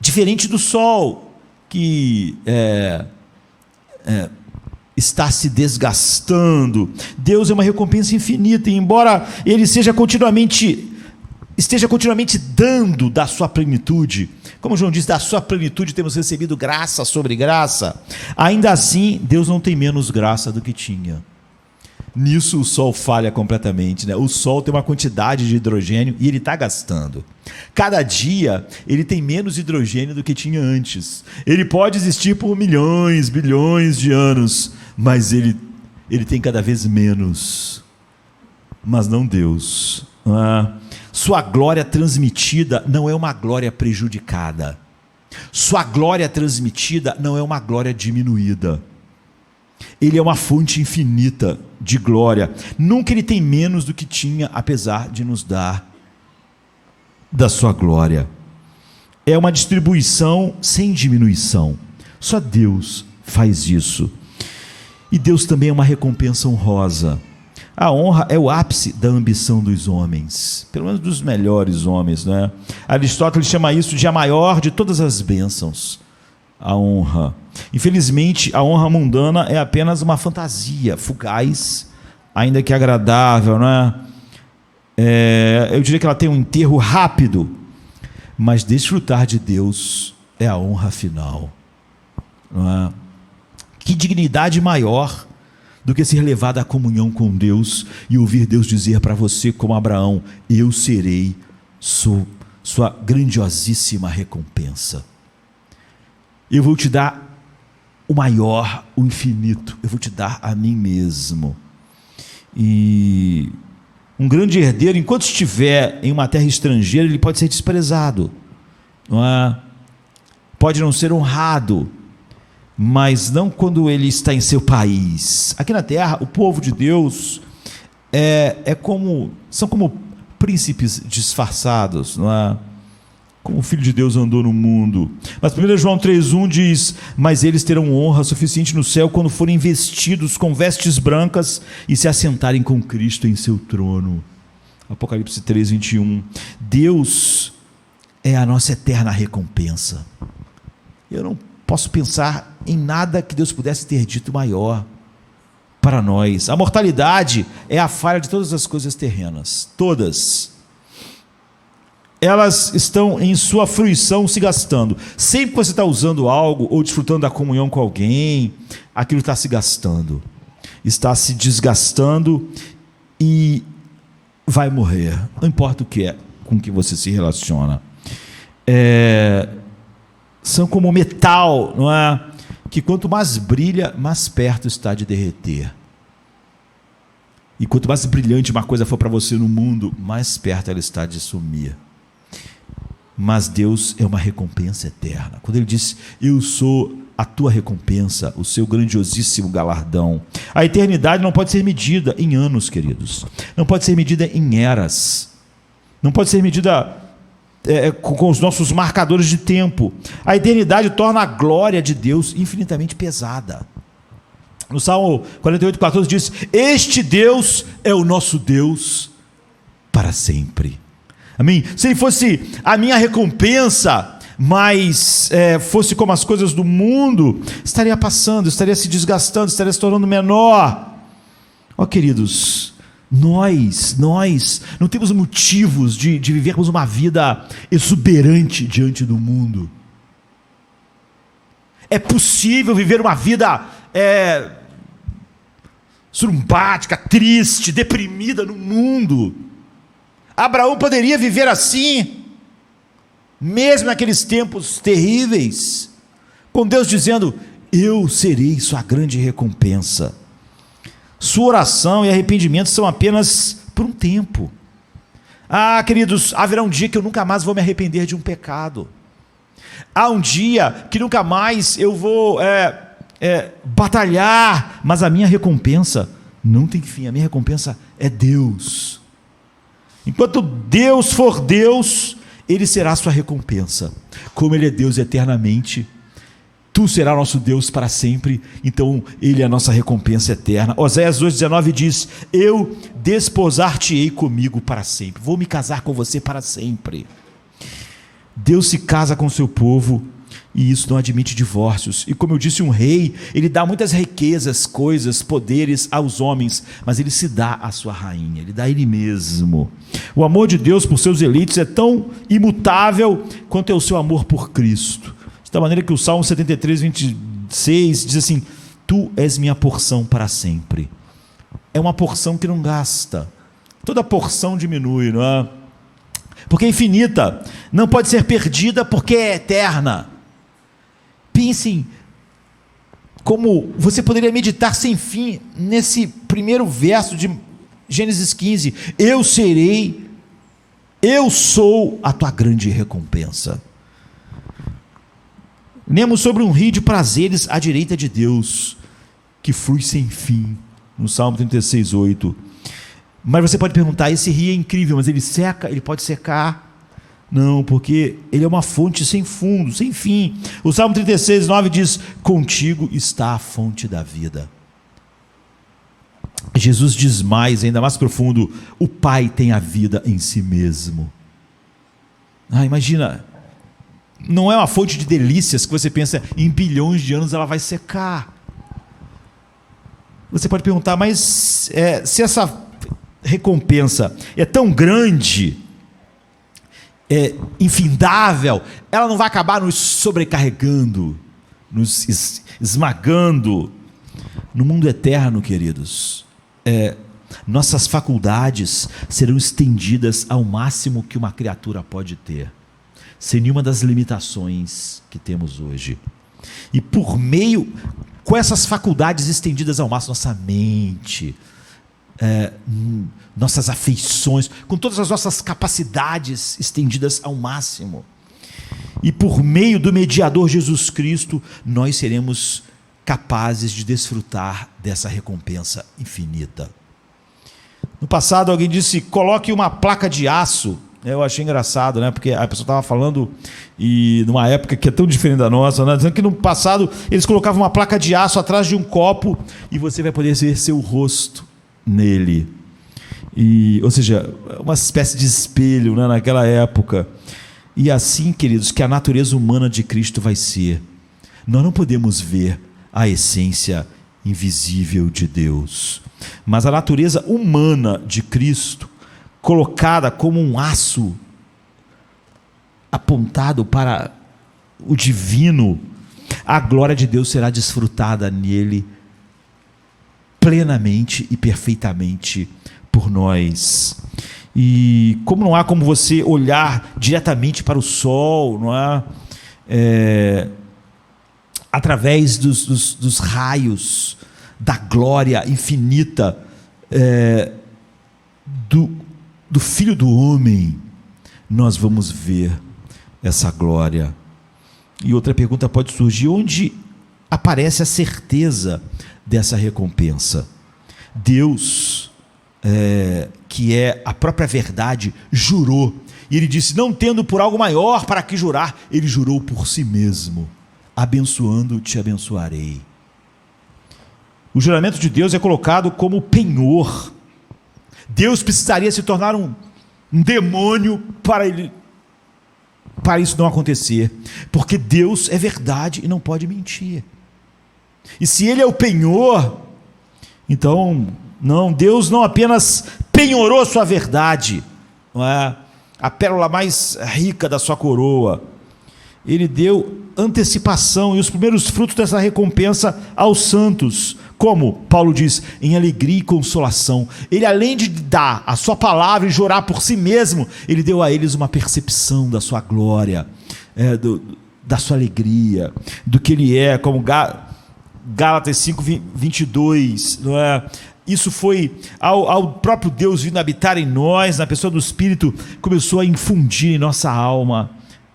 Diferente do sol, que está se desgastando, Deus é uma recompensa infinita, e embora Ele esteja continuamente dando da sua plenitude, como João diz, da sua plenitude temos recebido graça sobre graça, ainda assim Deus não tem menos graça do que tinha. Nisso o sol falha completamente, O sol tem uma quantidade de hidrogênio e ele está gastando. Cada dia ele tem menos hidrogênio do que tinha antes. Ele pode existir por milhões, bilhões de anos, mas ele tem cada vez menos. Mas não Deus. Sua glória transmitida não é uma glória prejudicada. Sua glória transmitida não é uma glória diminuída. Ele é uma fonte infinita de glória. Nunca ele tem menos do que tinha, apesar de nos dar da sua glória. É uma distribuição sem diminuição. Só Deus faz isso. E Deus também é uma recompensa honrosa. A honra é o ápice da ambição dos homens, pelo menos dos melhores homens, né? Aristóteles chama isso de a maior de todas as bênçãos, a honra. Infelizmente, a honra mundana é apenas uma fantasia fugaz, ainda que agradável, né? Eu diria que ela tem um enterro rápido, mas desfrutar de Deus é a honra final, não é? Que dignidade maior do que ser levado à comunhão com Deus e ouvir Deus dizer para você, como Abraão: eu serei sua grandiosíssima recompensa. Eu vou te dar o maior, o infinito, eu vou te dar a mim mesmo. E um grande herdeiro, enquanto estiver em uma terra estrangeira, ele pode ser desprezado, não é? Pode não ser honrado, mas não quando ele está em seu país. Aqui na terra, o povo de Deus são como príncipes disfarçados, não é? Como o Filho de Deus andou no mundo. Mas 1 João 3,1 diz: mas eles terão honra suficiente no céu quando forem vestidos com vestes brancas e se assentarem com Cristo em seu trono. Apocalipse 3,21. Deus é a nossa eterna recompensa. Eu não posso pensar em nada que Deus pudesse ter dito maior para nós. A mortalidade é a falha de todas as coisas terrenas, todas. Elas estão em sua fruição se gastando. Sempre que você está usando algo ou desfrutando da comunhão com alguém, aquilo está se gastando, está se desgastando e vai morrer. Não importa o que é com que você se relaciona. São como metal, não é? Que quanto mais brilha, mais perto está de derreter. E quanto mais brilhante uma coisa for para você no mundo, mais perto ela está de sumir. Mas Deus é uma recompensa eterna. Quando Ele diz: eu sou a tua recompensa, o seu grandiosíssimo galardão. A eternidade não pode ser medida em anos, queridos. Não pode ser medida em eras. Não pode ser medida com os nossos marcadores de tempo. A eternidade torna a glória de Deus infinitamente pesada. No Salmo 48,14 diz: este Deus é o nosso Deus para sempre. Amém? Se Ele fosse a minha recompensa, mas fosse como as coisas do mundo, estaria passando, estaria se desgastando, estaria se tornando menor. Ó, queridos, nós não temos motivos de vivermos uma vida exuberante diante do mundo. É possível viver uma vida surumbática, triste, deprimida no mundo. Abraão poderia viver assim, mesmo naqueles tempos terríveis, com Deus dizendo: eu serei sua grande recompensa. Sua oração e arrependimento são apenas por um tempo. Queridos, haverá um dia que eu nunca mais vou me arrepender de um pecado. Há um dia que nunca mais eu vou batalhar, mas a minha recompensa não tem fim. A minha recompensa é Deus. Enquanto Deus for Deus, Ele será a sua recompensa. Como Ele é Deus eternamente, tu serás nosso Deus para sempre, então Ele é a nossa recompensa eterna. Oséias 2,19 diz: eu desposar-te-ei comigo para sempre. Vou me casar com você para sempre. Deus se casa com o seu povo, e isso não admite divórcios. E como eu disse, um rei, ele dá muitas riquezas, coisas, poderes aos homens, mas ele se dá à sua rainha, ele dá a ele mesmo. O amor de Deus por seus eleitos é tão imutável quanto é o seu amor por Cristo. Da maneira que o Salmo 73:26 diz assim: tu és minha porção para sempre. É uma porção que não gasta. Toda porção diminui, não é? Porque é infinita, não pode ser perdida porque é eterna. Pensem como você poderia meditar sem fim nesse primeiro verso de Gênesis 15: eu serei Eu sou a tua grande recompensa. Lemos sobre um rio de prazeres à direita de Deus, que flui sem fim, no Salmo 36:8. Mas você pode perguntar, esse rio é incrível, mas ele seca? Ele pode secar? Não, porque ele é uma fonte sem fundo, sem fim. O Salmo 36:9 diz: contigo está a fonte da vida. Jesus diz mais, ainda mais profundo: o Pai tem a vida em si mesmo. Imagina, não é uma fonte de delícias que você pensa, em bilhões de anos ela vai secar. Você pode perguntar, mas se essa recompensa é tão grande, é infindável, ela não vai acabar nos sobrecarregando, nos esmagando? No mundo eterno, queridos, nossas faculdades serão estendidas ao máximo que uma criatura pode ter, sem nenhuma das limitações que temos hoje. E com essas faculdades estendidas ao máximo, nossa mente, nossas afeições, com todas as nossas capacidades estendidas ao máximo, e por meio do mediador Jesus Cristo, nós seremos capazes de desfrutar dessa recompensa infinita. No passado alguém disse, coloque uma placa de aço. Eu achei engraçado, né? Porque a pessoa estava falando, e numa época que é tão diferente da nossa, né? Dizendo que no passado eles colocavam uma placa de aço atrás de um copo e você vai poder ver seu rosto nele. Ou seja, uma espécie de espelho, né? Naquela época. E assim, queridos, que a natureza humana de Cristo vai ser. Nós não podemos ver a essência invisível de Deus, mas a natureza humana de Cristo, colocada como um aço apontado para o divino, a glória de Deus será desfrutada nele plenamente e perfeitamente por nós. E como não há como você olhar diretamente para o sol, não é? Através dos raios da glória infinita do Filho do Homem, nós vamos ver essa glória. E outra pergunta pode surgir: onde aparece a certeza dessa recompensa? Deus, que é a própria verdade, jurou, e ele disse: não tendo por algo maior para que jurar, ele jurou por si mesmo: abençoando te abençoarei. O juramento de Deus é colocado como penhor. Deus precisaria se tornar um demônio para isso não acontecer, porque Deus é verdade e não pode mentir. E se ele é o penhor, então não, Deus não apenas penhorou sua verdade, não é? A pérola mais rica da sua coroa, ele deu antecipação e os primeiros frutos dessa recompensa aos santos, como Paulo diz, em alegria e consolação. Ele, além de dar a sua palavra e jurar por si mesmo, ele deu a eles uma percepção da sua glória, da sua alegria, do que ele é, como Gálatas 5:22, não é? Isso foi ao próprio Deus vindo habitar em nós, na pessoa do Espírito, começou a infundir em nossa alma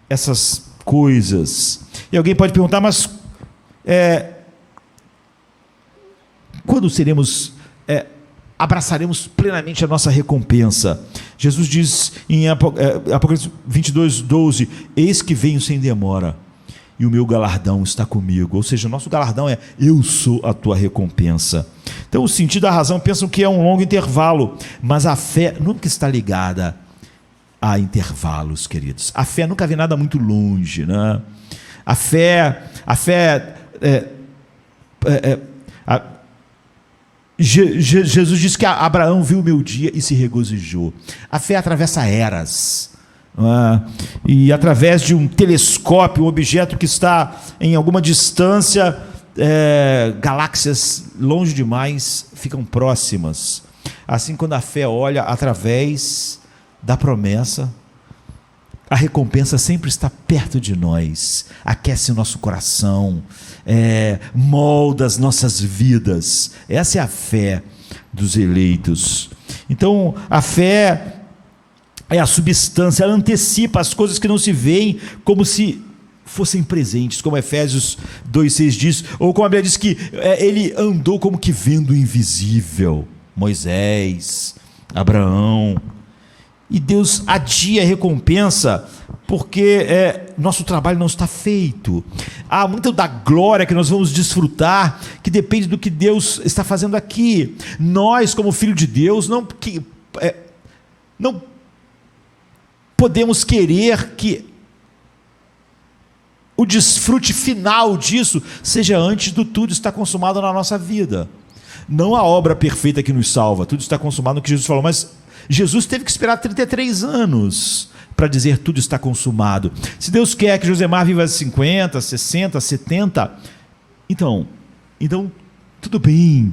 essas coisas. E alguém pode perguntar, mas quando abraçaremos plenamente a nossa recompensa? Jesus diz em Apocalipse 22:12: eis que venho sem demora, e o meu galardão está comigo. Ou seja, o nosso galardão é: eu sou a tua recompensa. Então o sentido da razão pensam que é um longo intervalo, mas a fé nunca está ligada a intervalos, queridos. A fé nunca vê nada muito longe, né? Jesus disse que Abraão viu o meu dia e se regozijou. A fé atravessa eras, e através de um telescópio, um objeto que está em alguma distância, galáxias longe demais ficam próximas. Assim, quando a fé olha através da promessa, a recompensa sempre está perto de nós, aquece o nosso coração, molda as nossas vidas. Essa é a fé dos eleitos. Então a fé é a substância, ela antecipa as coisas que não se veem como se fossem presentes, como Efésios 2,6 diz, ou como a Bíblia diz que ele andou como que vendo o invisível, Moisés, Abraão, e Deus adia a recompensa, porque nosso trabalho não está feito. Há muito da glória que nós vamos desfrutar, que depende do que Deus está fazendo aqui. Nós, como filho de Deus, não podemos querer que o desfrute final disso seja antes do tudo estar consumado na nossa vida. Não a obra perfeita que nos salva, tudo está consumado no que Jesus falou, mas Jesus teve que esperar 33 anos para dizer tudo está consumado. Se Deus quer que Josemar viva 50, 60, 70, então tudo bem.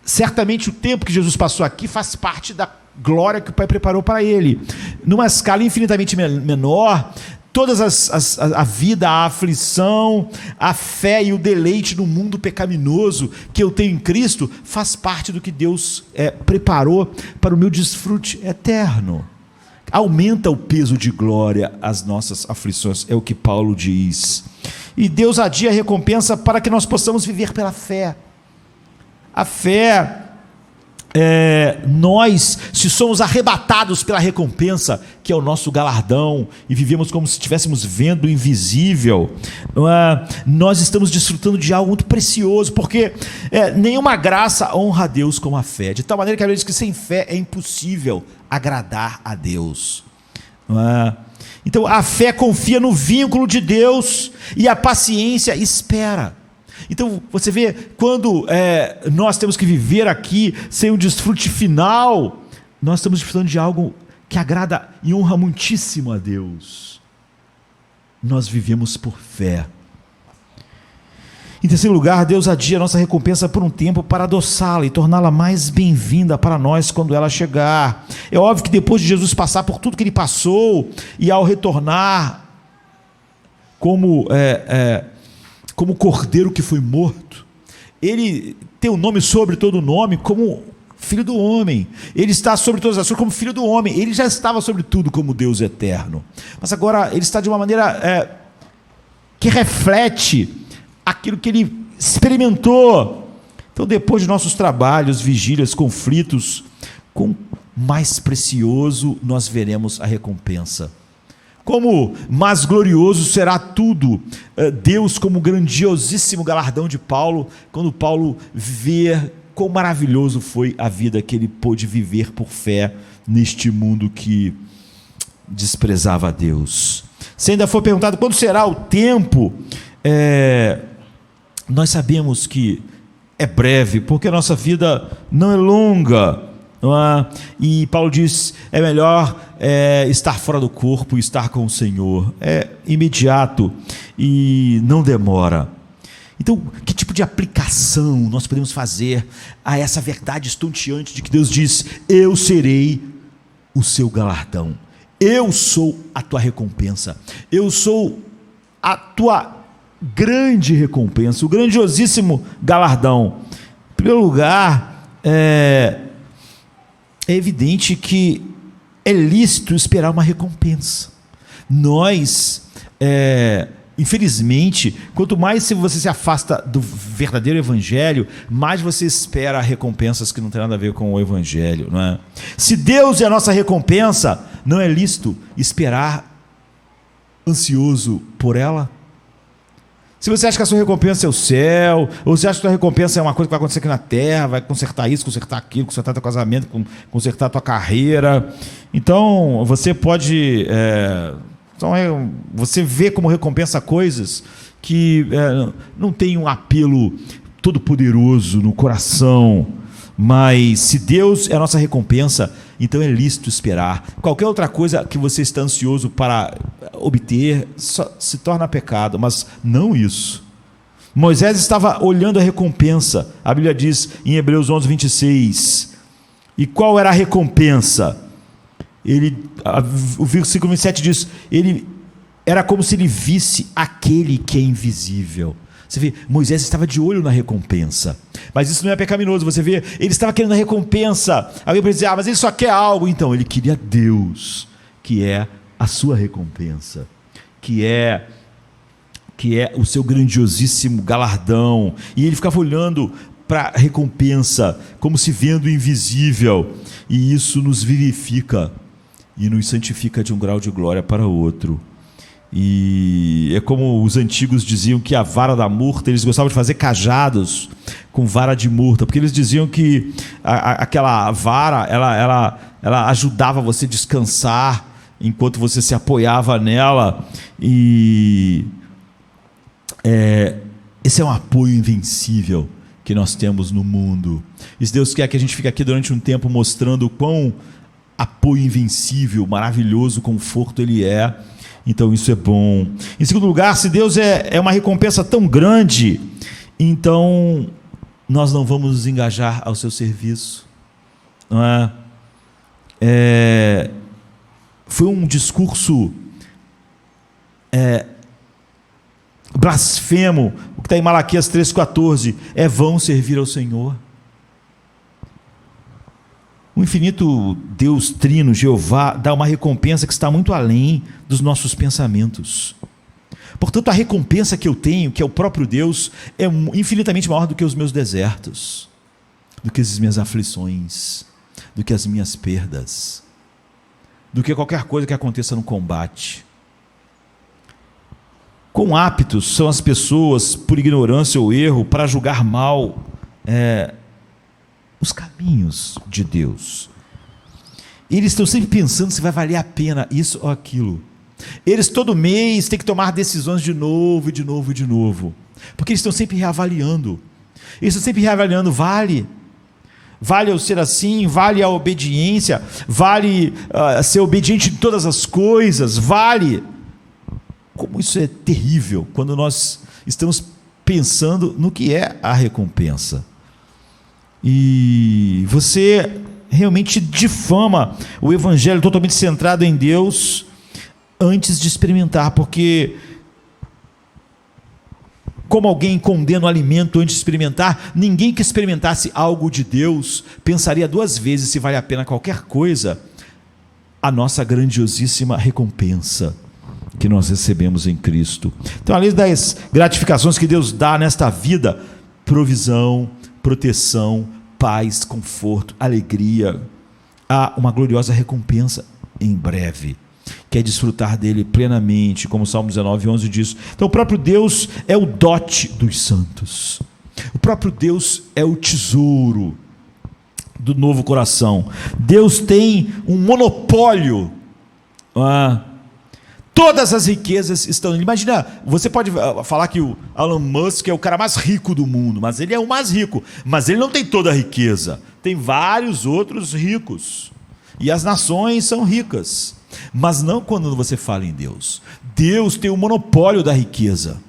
Certamente o tempo que Jesus passou aqui faz parte da glória que o Pai preparou para ele. Numa escala infinitamente menor, todas a vida, a aflição, a fé e o deleite no mundo pecaminoso que eu tenho em Cristo faz parte do que Deus preparou para o meu desfrute eterno. Aumenta o peso de glória às nossas aflições, é o que Paulo diz. E Deus adia a recompensa para que nós possamos viver pela fé. A fé, nós, se somos arrebatados pela recompensa, que é o nosso galardão, e vivemos como se estivéssemos vendo o invisível, nós estamos desfrutando de algo muito precioso, porque nenhuma graça honra a Deus como a fé, de tal maneira que a Bíblia diz que sem fé é impossível agradar a Deus. Então a fé confia no vínculo de Deus, e a paciência espera. Então você vê, quando nós temos que viver aqui sem um desfrute final, nós estamos desfrutando de algo que agrada e honra muitíssimo a Deus. Nós vivemos por fé. Em terceiro lugar, Deus adia a nossa recompensa por um tempo para adoçá-la e torná-la mais bem-vinda para nós quando ela chegar. É óbvio que depois de Jesus passar por tudo que ele passou, e ao retornar como cordeiro que foi morto, ele tem o nome sobre todo nome, como Filho do Homem. Ele está sobre todas as coisas como Filho do Homem. Ele já estava sobre tudo como Deus eterno, mas agora ele está de uma maneira que reflete aquilo que ele experimentou. Então, depois de nossos trabalhos, vigílias, conflitos, quão mais precioso nós veremos a recompensa. Como mais glorioso será tudo, Deus como grandiosíssimo galardão de Paulo, quando Paulo vê quão maravilhoso foi a vida que ele pôde viver por fé neste mundo que desprezava a Deus. Se ainda for perguntado quando será o tempo, nós sabemos que é breve, porque a nossa vida não é longa, não é? E Paulo diz, é melhor estar fora do corpo e estar com o Senhor, é imediato e não demora. Então, que tipo de aplicação nós podemos fazer a essa verdade estonteante de que Deus diz, eu serei o seu galardão, eu sou a tua recompensa, eu sou a tua grande recompensa, o grandiosíssimo galardão. Em primeiro lugar, é evidente que é lícito esperar uma recompensa. Nós, infelizmente, quanto mais você se afasta do verdadeiro evangelho, mais você espera recompensas que não tem nada a ver com o evangelho, não é? Se Deus é a nossa recompensa, não é lícito esperar ansioso por ela? Se você acha que a sua recompensa é o céu, ou você acha que a sua recompensa é uma coisa que vai acontecer aqui na terra, vai consertar isso, consertar aquilo, consertar teu casamento, consertar tua carreira, então você pode você vê como recompensa coisas que não tem um apelo todo poderoso no coração. Mas se Deus é a nossa recompensa, então é lícito esperar. Qualquer outra coisa que você está ansioso para obter se torna pecado, mas não isso. Moisés estava olhando a recompensa. A Bíblia diz em Hebreus 11, 26. E qual era a recompensa? O versículo 27 diz, ele era como se ele visse aquele que é invisível. Você vê, Moisés estava de olho na recompensa, mas isso não é pecaminoso. Você vê, ele estava querendo a recompensa. Alguém pode dizer, mas ele só quer algo. Então, ele queria Deus, que é a sua recompensa, que é o seu grandiosíssimo galardão. E ele ficava olhando para a recompensa, como se vendo o invisível, e isso nos vivifica e nos santifica de um grau de glória para outro. E é como os antigos diziam que a vara da murta, eles gostavam de fazer cajados com vara de murta, porque eles diziam que aquela vara, ela ajudava você a descansar enquanto você se apoiava nela, e esse é um apoio invencível que nós temos no mundo. E se Deus quer que a gente fique aqui durante um tempo mostrando o quão apoio invencível, maravilhoso, conforto ele é, então isso é bom. Em segundo lugar, se Deus é uma recompensa tão grande, então nós não vamos nos engajar ao seu serviço, não é? Foi um discurso blasfemo o que está em Malaquias 3,14: é vão servir ao Senhor. O infinito Deus Trino, Jeová, dá uma recompensa que está muito além dos nossos pensamentos. Portanto, a recompensa que eu tenho, que é o próprio Deus, é infinitamente maior do que os meus desertos, do que as minhas aflições, do que as minhas perdas, do que qualquer coisa que aconteça no combate. Quão aptos são as pessoas, por ignorância ou erro, para julgar mal os caminhos de Deus. Eles estão sempre pensando se vai valer a pena isso ou aquilo. Eles todo mês têm que tomar decisões de novo, e de novo, e de novo, porque eles estão sempre reavaliando. Eles estão sempre reavaliando, vale eu ser assim, vale a obediência, vale ser obediente em todas as coisas, vale. Como isso é terrível quando nós estamos pensando no que é a recompensa. E você realmente difama o evangelho totalmente centrado em Deus antes de experimentar, porque como alguém condena o alimento antes de experimentar, ninguém que experimentasse algo de Deus pensaria duas vezes se vale a pena qualquer coisa, a nossa grandiosíssima recompensa que nós recebemos em Cristo. Então, além das gratificações que Deus dá nesta vida, provisão, proteção, paz, conforto, alegria, há uma gloriosa recompensa em breve, que é desfrutar dele plenamente, como o Salmo 19:11 diz. Então o próprio Deus é o dote dos santos, o próprio Deus é o tesouro do novo coração. Deus tem um monopólio, todas as riquezas estão nele. Imagina, você pode falar que o Elon Musk é o cara mais rico do mundo, mas ele é o mais rico, mas ele não tem toda a riqueza, tem vários outros ricos, e as nações são ricas, mas não quando você fala em Deus. Deus tem o monopólio da riqueza,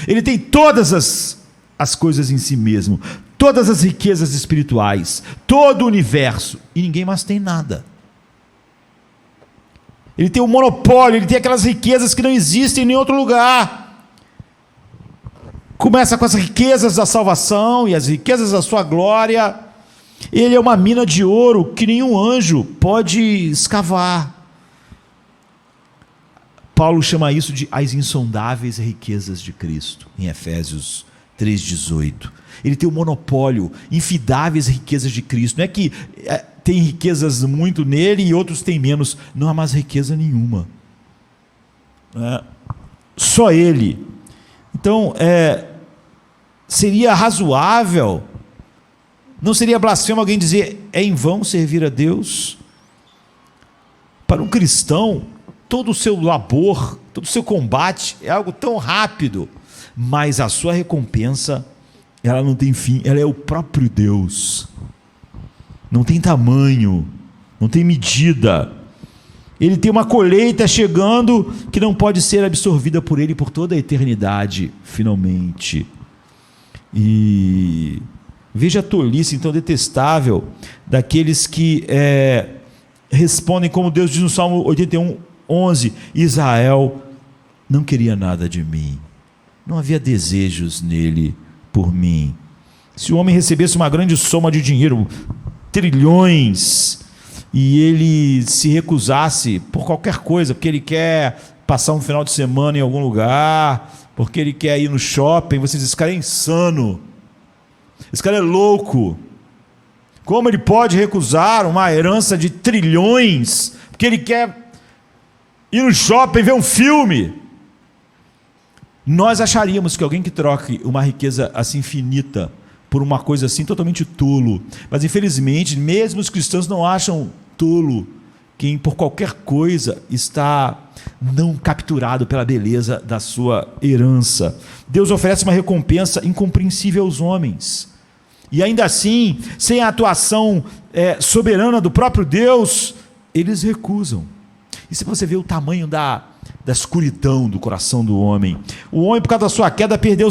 ele tem todas as coisas em si mesmo, todas as riquezas espirituais, todo o universo, e ninguém mais tem nada. Ele tem o monopólio, ele tem aquelas riquezas que não existem em nenhum outro lugar. Começa com as riquezas da salvação e as riquezas da sua glória. Ele é uma mina de ouro que nenhum anjo pode escavar. Paulo chama isso de as insondáveis riquezas de Cristo, em Efésios 3,18. Ele tem o monopólio, infindáveis riquezas de Cristo. Não é que tem riquezas muito nele e outros têm menos. Não há mais riqueza nenhuma. Só ele. Então, seria razoável, não seria blasfemo alguém dizer, é em vão servir a Deus? Para um cristão, todo o seu labor, todo o seu combate é algo tão rápido, mas a sua recompensa, ela não tem fim, ela é o próprio Deus. Não tem tamanho, não tem medida. Ele tem uma colheita chegando que não pode ser absorvida por ele por toda a eternidade, finalmente. E veja a tolice então detestável daqueles que respondem como Deus diz no Salmo 81:11: Israel não queria nada de mim. Não havia desejos nele por mim. Se o homem recebesse uma grande soma de dinheiro, trilhões, e ele se recusasse por qualquer coisa, porque ele quer passar um final de semana em algum lugar, porque ele quer ir no shopping, você diz, esse cara é insano, esse cara é louco. Como ele pode recusar uma herança de trilhões, porque ele quer ir no shopping ver um filme? Nós acharíamos que alguém que troque uma riqueza assim infinita por uma coisa assim totalmente tolo. Mas infelizmente, mesmo os cristãos não acham tolo quem por qualquer coisa está não capturado pela beleza da sua herança. Deus oferece uma recompensa incompreensível aos homens. E ainda assim, sem a atuação soberana do próprio Deus, eles recusam. E se você vê o tamanho da escuridão do coração do homem, o homem, por causa da sua queda, perdeu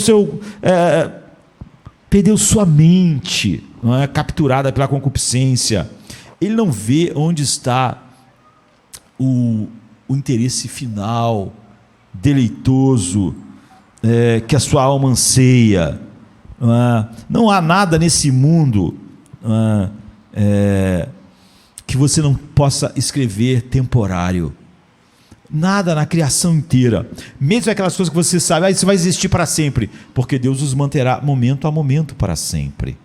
sua mente, não é? Capturada pela concupiscência. Ele não vê onde está o interesse final, deleitoso, que a sua alma anseia. Não há nada nesse mundo que você não possa escrever temporário. Nada na criação inteira, mesmo aquelas coisas que você sabe, isso vai existir para sempre, porque Deus os manterá momento a momento para sempre.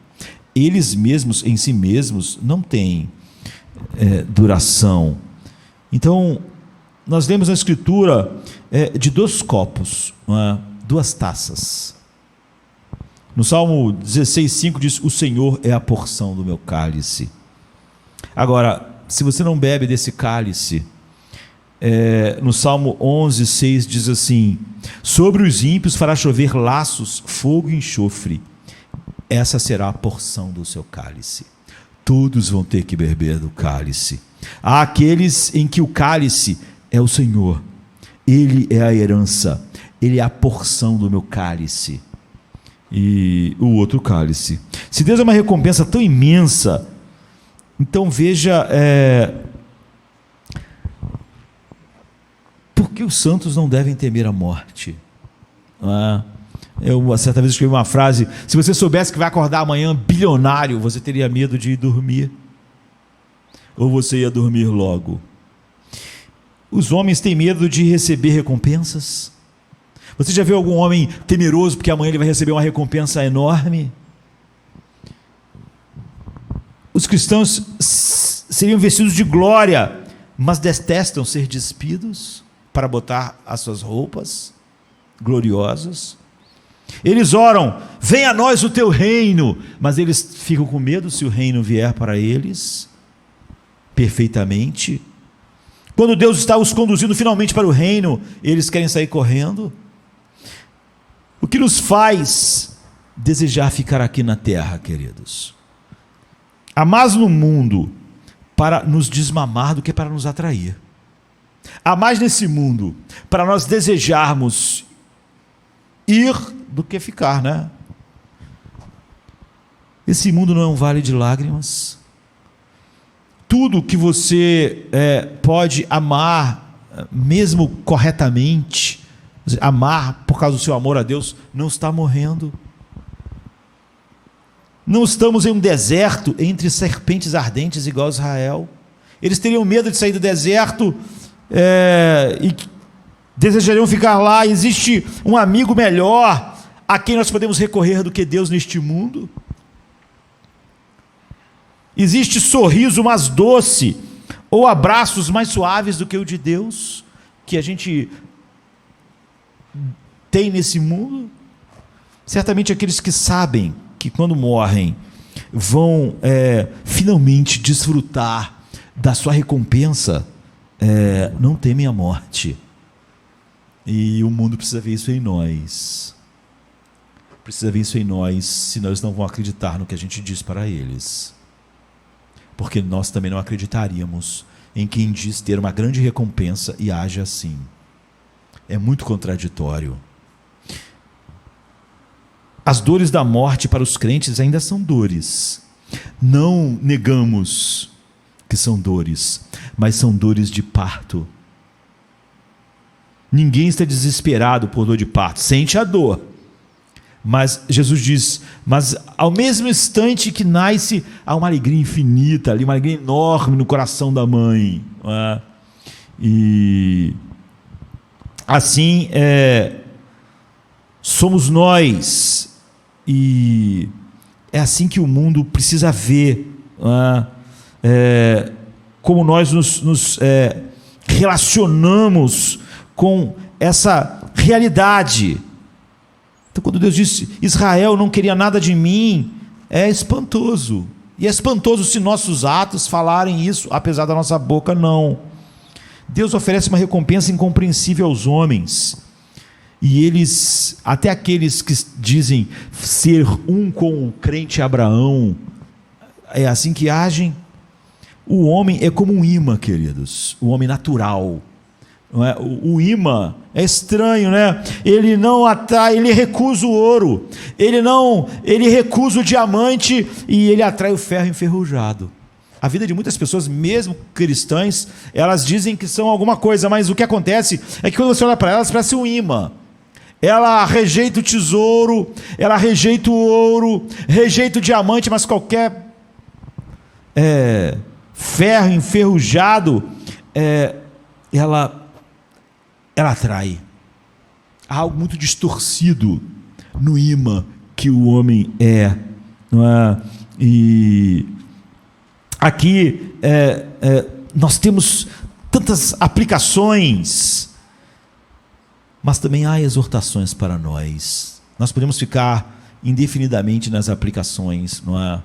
Eles mesmos, em si mesmos, não têm duração. Então, nós lemos na Escritura de 2 copos, 2 taças. No Salmo 16,5 diz, o Senhor é a porção do meu cálice. Agora, se você não bebe desse cálice, no Salmo 11,6 diz assim, sobre os ímpios fará chover laços, fogo e enxofre, essa será a porção do seu cálice. Todos vão ter que beber do cálice. Há aqueles em que o cálice é o Senhor, Ele é a herança, Ele é a porção do meu cálice. E o outro cálice, se Deus é uma recompensa tão imensa, então veja, por que os santos não devem temer a morte? Eu certa vez escrevi uma frase, se você soubesse que vai acordar amanhã bilionário, você teria medo de ir dormir? Ou você ia dormir logo? Os homens têm medo de receber recompensas? Você já viu algum homem temeroso porque amanhã ele vai receber uma recompensa enorme? Os cristãos seriam vestidos de glória, mas detestam ser despidos para botar as suas roupas gloriosas. Eles oram, venha a nós o teu reino, mas eles ficam com medo se o reino vier para eles perfeitamente. Quando Deus está os conduzindo finalmente para o reino, eles querem sair correndo. O que nos faz desejar ficar aqui na terra, queridos? Há mais no mundo para nos desmamar do que para nos atrair. Há mais nesse mundo para nós desejarmos ir do que ficar, né? Esse mundo não é um vale de lágrimas. Tudo que você pode amar, mesmo corretamente, amar por causa do seu amor a Deus, não está morrendo. Não estamos em um deserto entre serpentes ardentes igual a Israel. Eles teriam medo de sair do deserto e desejariam ficar lá. Existe um amigo melhor a quem nós podemos recorrer do que Deus neste mundo? Existe sorriso mais doce ou abraços mais suaves do que o de Deus que a gente tem nesse mundo? Certamente aqueles que sabem que quando morrem vão finalmente desfrutar da sua recompensa, não temem a morte. E o mundo precisa ver isso em nós. Precisa ver isso em nós, se nós não vamos acreditar no que a gente diz para eles. Porque nós também não acreditaríamos em quem diz ter uma grande recompensa e age assim. É muito contraditório. As dores da morte para os crentes ainda são dores. Não negamos que são dores, mas são dores de parto. Ninguém está desesperado por dor de parto, sente a dor. Mas Jesus diz, mas ao mesmo instante que nasce, há uma alegria infinita ali, uma alegria enorme no coração da mãe. E assim somos nós, e é assim que o mundo precisa ver como nós nos relacionamos com essa realidade. Então, quando Deus disse, Israel não queria nada de mim, é espantoso. E é espantoso se nossos atos falarem isso, apesar da nossa boca não. Deus oferece uma recompensa incompreensível aos homens. E eles, até aqueles que dizem ser um com o crente Abraão, é assim que agem. O homem é como um imã, queridos, o homem natural. Não é? O imã é estranho, né? Ele não atrai, ele recusa o ouro, ele recusa o diamante e ele atrai o ferro enferrujado. A vida de muitas pessoas, mesmo cristãs, elas dizem que são alguma coisa, mas o que acontece é que quando você olha para elas, parece um imã. Ela rejeita o tesouro, ela rejeita o ouro, rejeita o diamante, mas qualquer ferro enferrujado, ela atrai. Há algo muito distorcido no imã que o homem é, não é? E aqui nós temos tantas aplicações, mas também há exortações para nós. Nós podemos ficar indefinidamente nas aplicações, não é?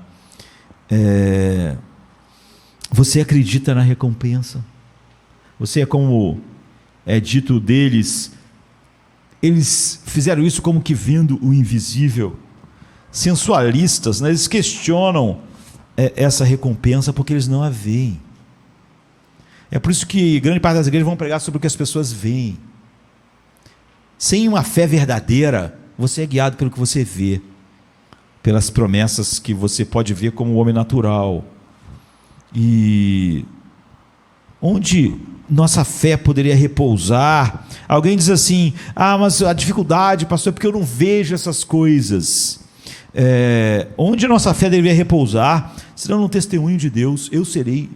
Você acredita na recompensa? Você é como é dito deles, eles fizeram isso como que vendo o invisível. Sensualistas, né? Eles questionam essa recompensa porque eles não a veem. É por isso que grande parte das igrejas vão pregar sobre o que as pessoas veem. Sem uma fé verdadeira, você é guiado pelo que você vê, pelas promessas que você pode ver como o homem natural. E onde nossa fé poderia repousar? Alguém diz assim, mas a dificuldade, pastor, é porque eu não vejo essas coisas. Onde nossa fé deveria repousar? Senão no testemunho de Deus, eu serei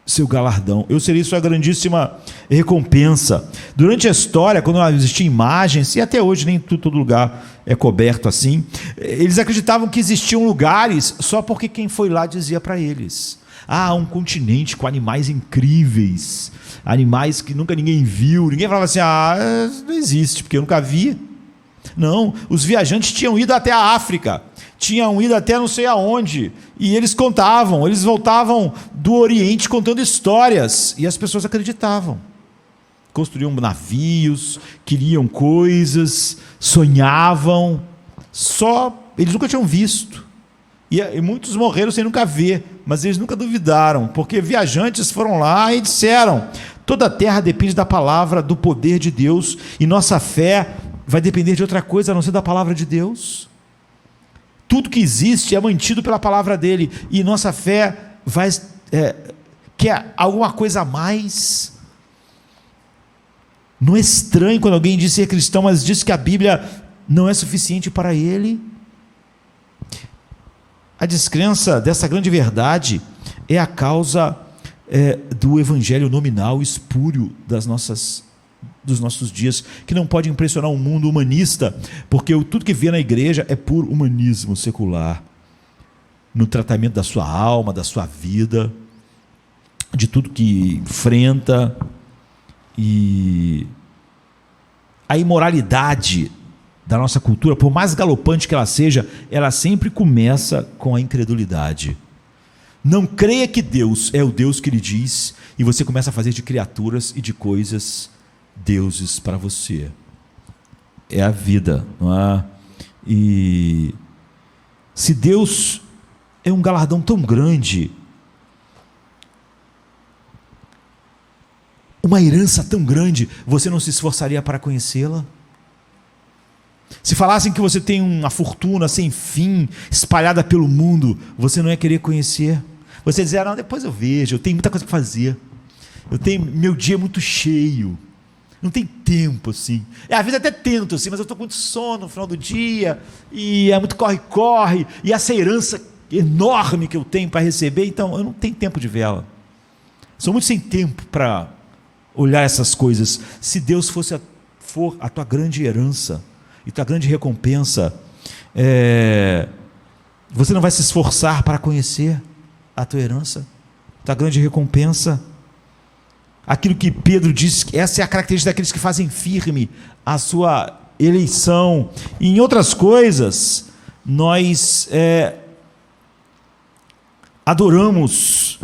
seu galardão, eu serei sua grandíssima recompensa. Durante a história, quando não existiam imagens, e até hoje nem todo lugar é coberto assim, eles acreditavam que existiam lugares só porque quem foi lá dizia para eles. Um continente com animais incríveis, animais que nunca ninguém viu. Ninguém falava assim, não existe, porque eu nunca vi. Não, os viajantes tinham ido até a África, tinham ido até não sei aonde, e eles contavam, eles voltavam do Oriente contando histórias, e as pessoas acreditavam. Construíam navios, queriam coisas, sonhavam, eles nunca tinham visto. E muitos morreram sem nunca ver, mas eles nunca duvidaram, porque viajantes foram lá e disseram, toda a terra depende da palavra, do poder de Deus, e nossa fé vai depender de outra coisa a não ser da palavra de Deus. Tudo que existe é mantido pela palavra dele, e nossa fé quer alguma coisa a mais. Não é estranho quando alguém diz ser cristão, mas diz que a Bíblia não é suficiente para ele? A descrença dessa grande verdade é a causa do evangelho nominal espúrio dos nossos dias, que não pode impressionar um mundo humanista, porque tudo que vê na igreja é puro humanismo secular, no tratamento da sua alma, da sua vida, de tudo que enfrenta. E a imoralidade da nossa cultura, por mais galopante que ela seja, ela sempre começa com a incredulidade. Não creia que Deus é o Deus que ele diz, e você começa a fazer de criaturas e de coisas deuses para você. É a vida, não é? E se Deus é um galardão tão grande, uma herança tão grande, você não se esforçaria para conhecê-la? Se falassem que você tem uma fortuna sem fim, espalhada pelo mundo, você não ia querer conhecer? Você ia dizer, não, depois eu vejo, eu tenho muita coisa para fazer. Meu dia é muito cheio. Não tem tempo, assim. Às vezes até tento, assim, mas eu estou com muito sono no final do dia, e é muito corre-corre, e essa herança enorme que eu tenho para receber, então eu não tenho tempo de vela. Sou muito sem tempo para olhar essas coisas. Se Deus for a tua grande herança e tua grande recompensa, você não vai se esforçar para conhecer a tua herança, tua grande recompensa. Aquilo que Pedro diz, essa é a característica daqueles que fazem firme a sua eleição. E em outras coisas, nós adoramos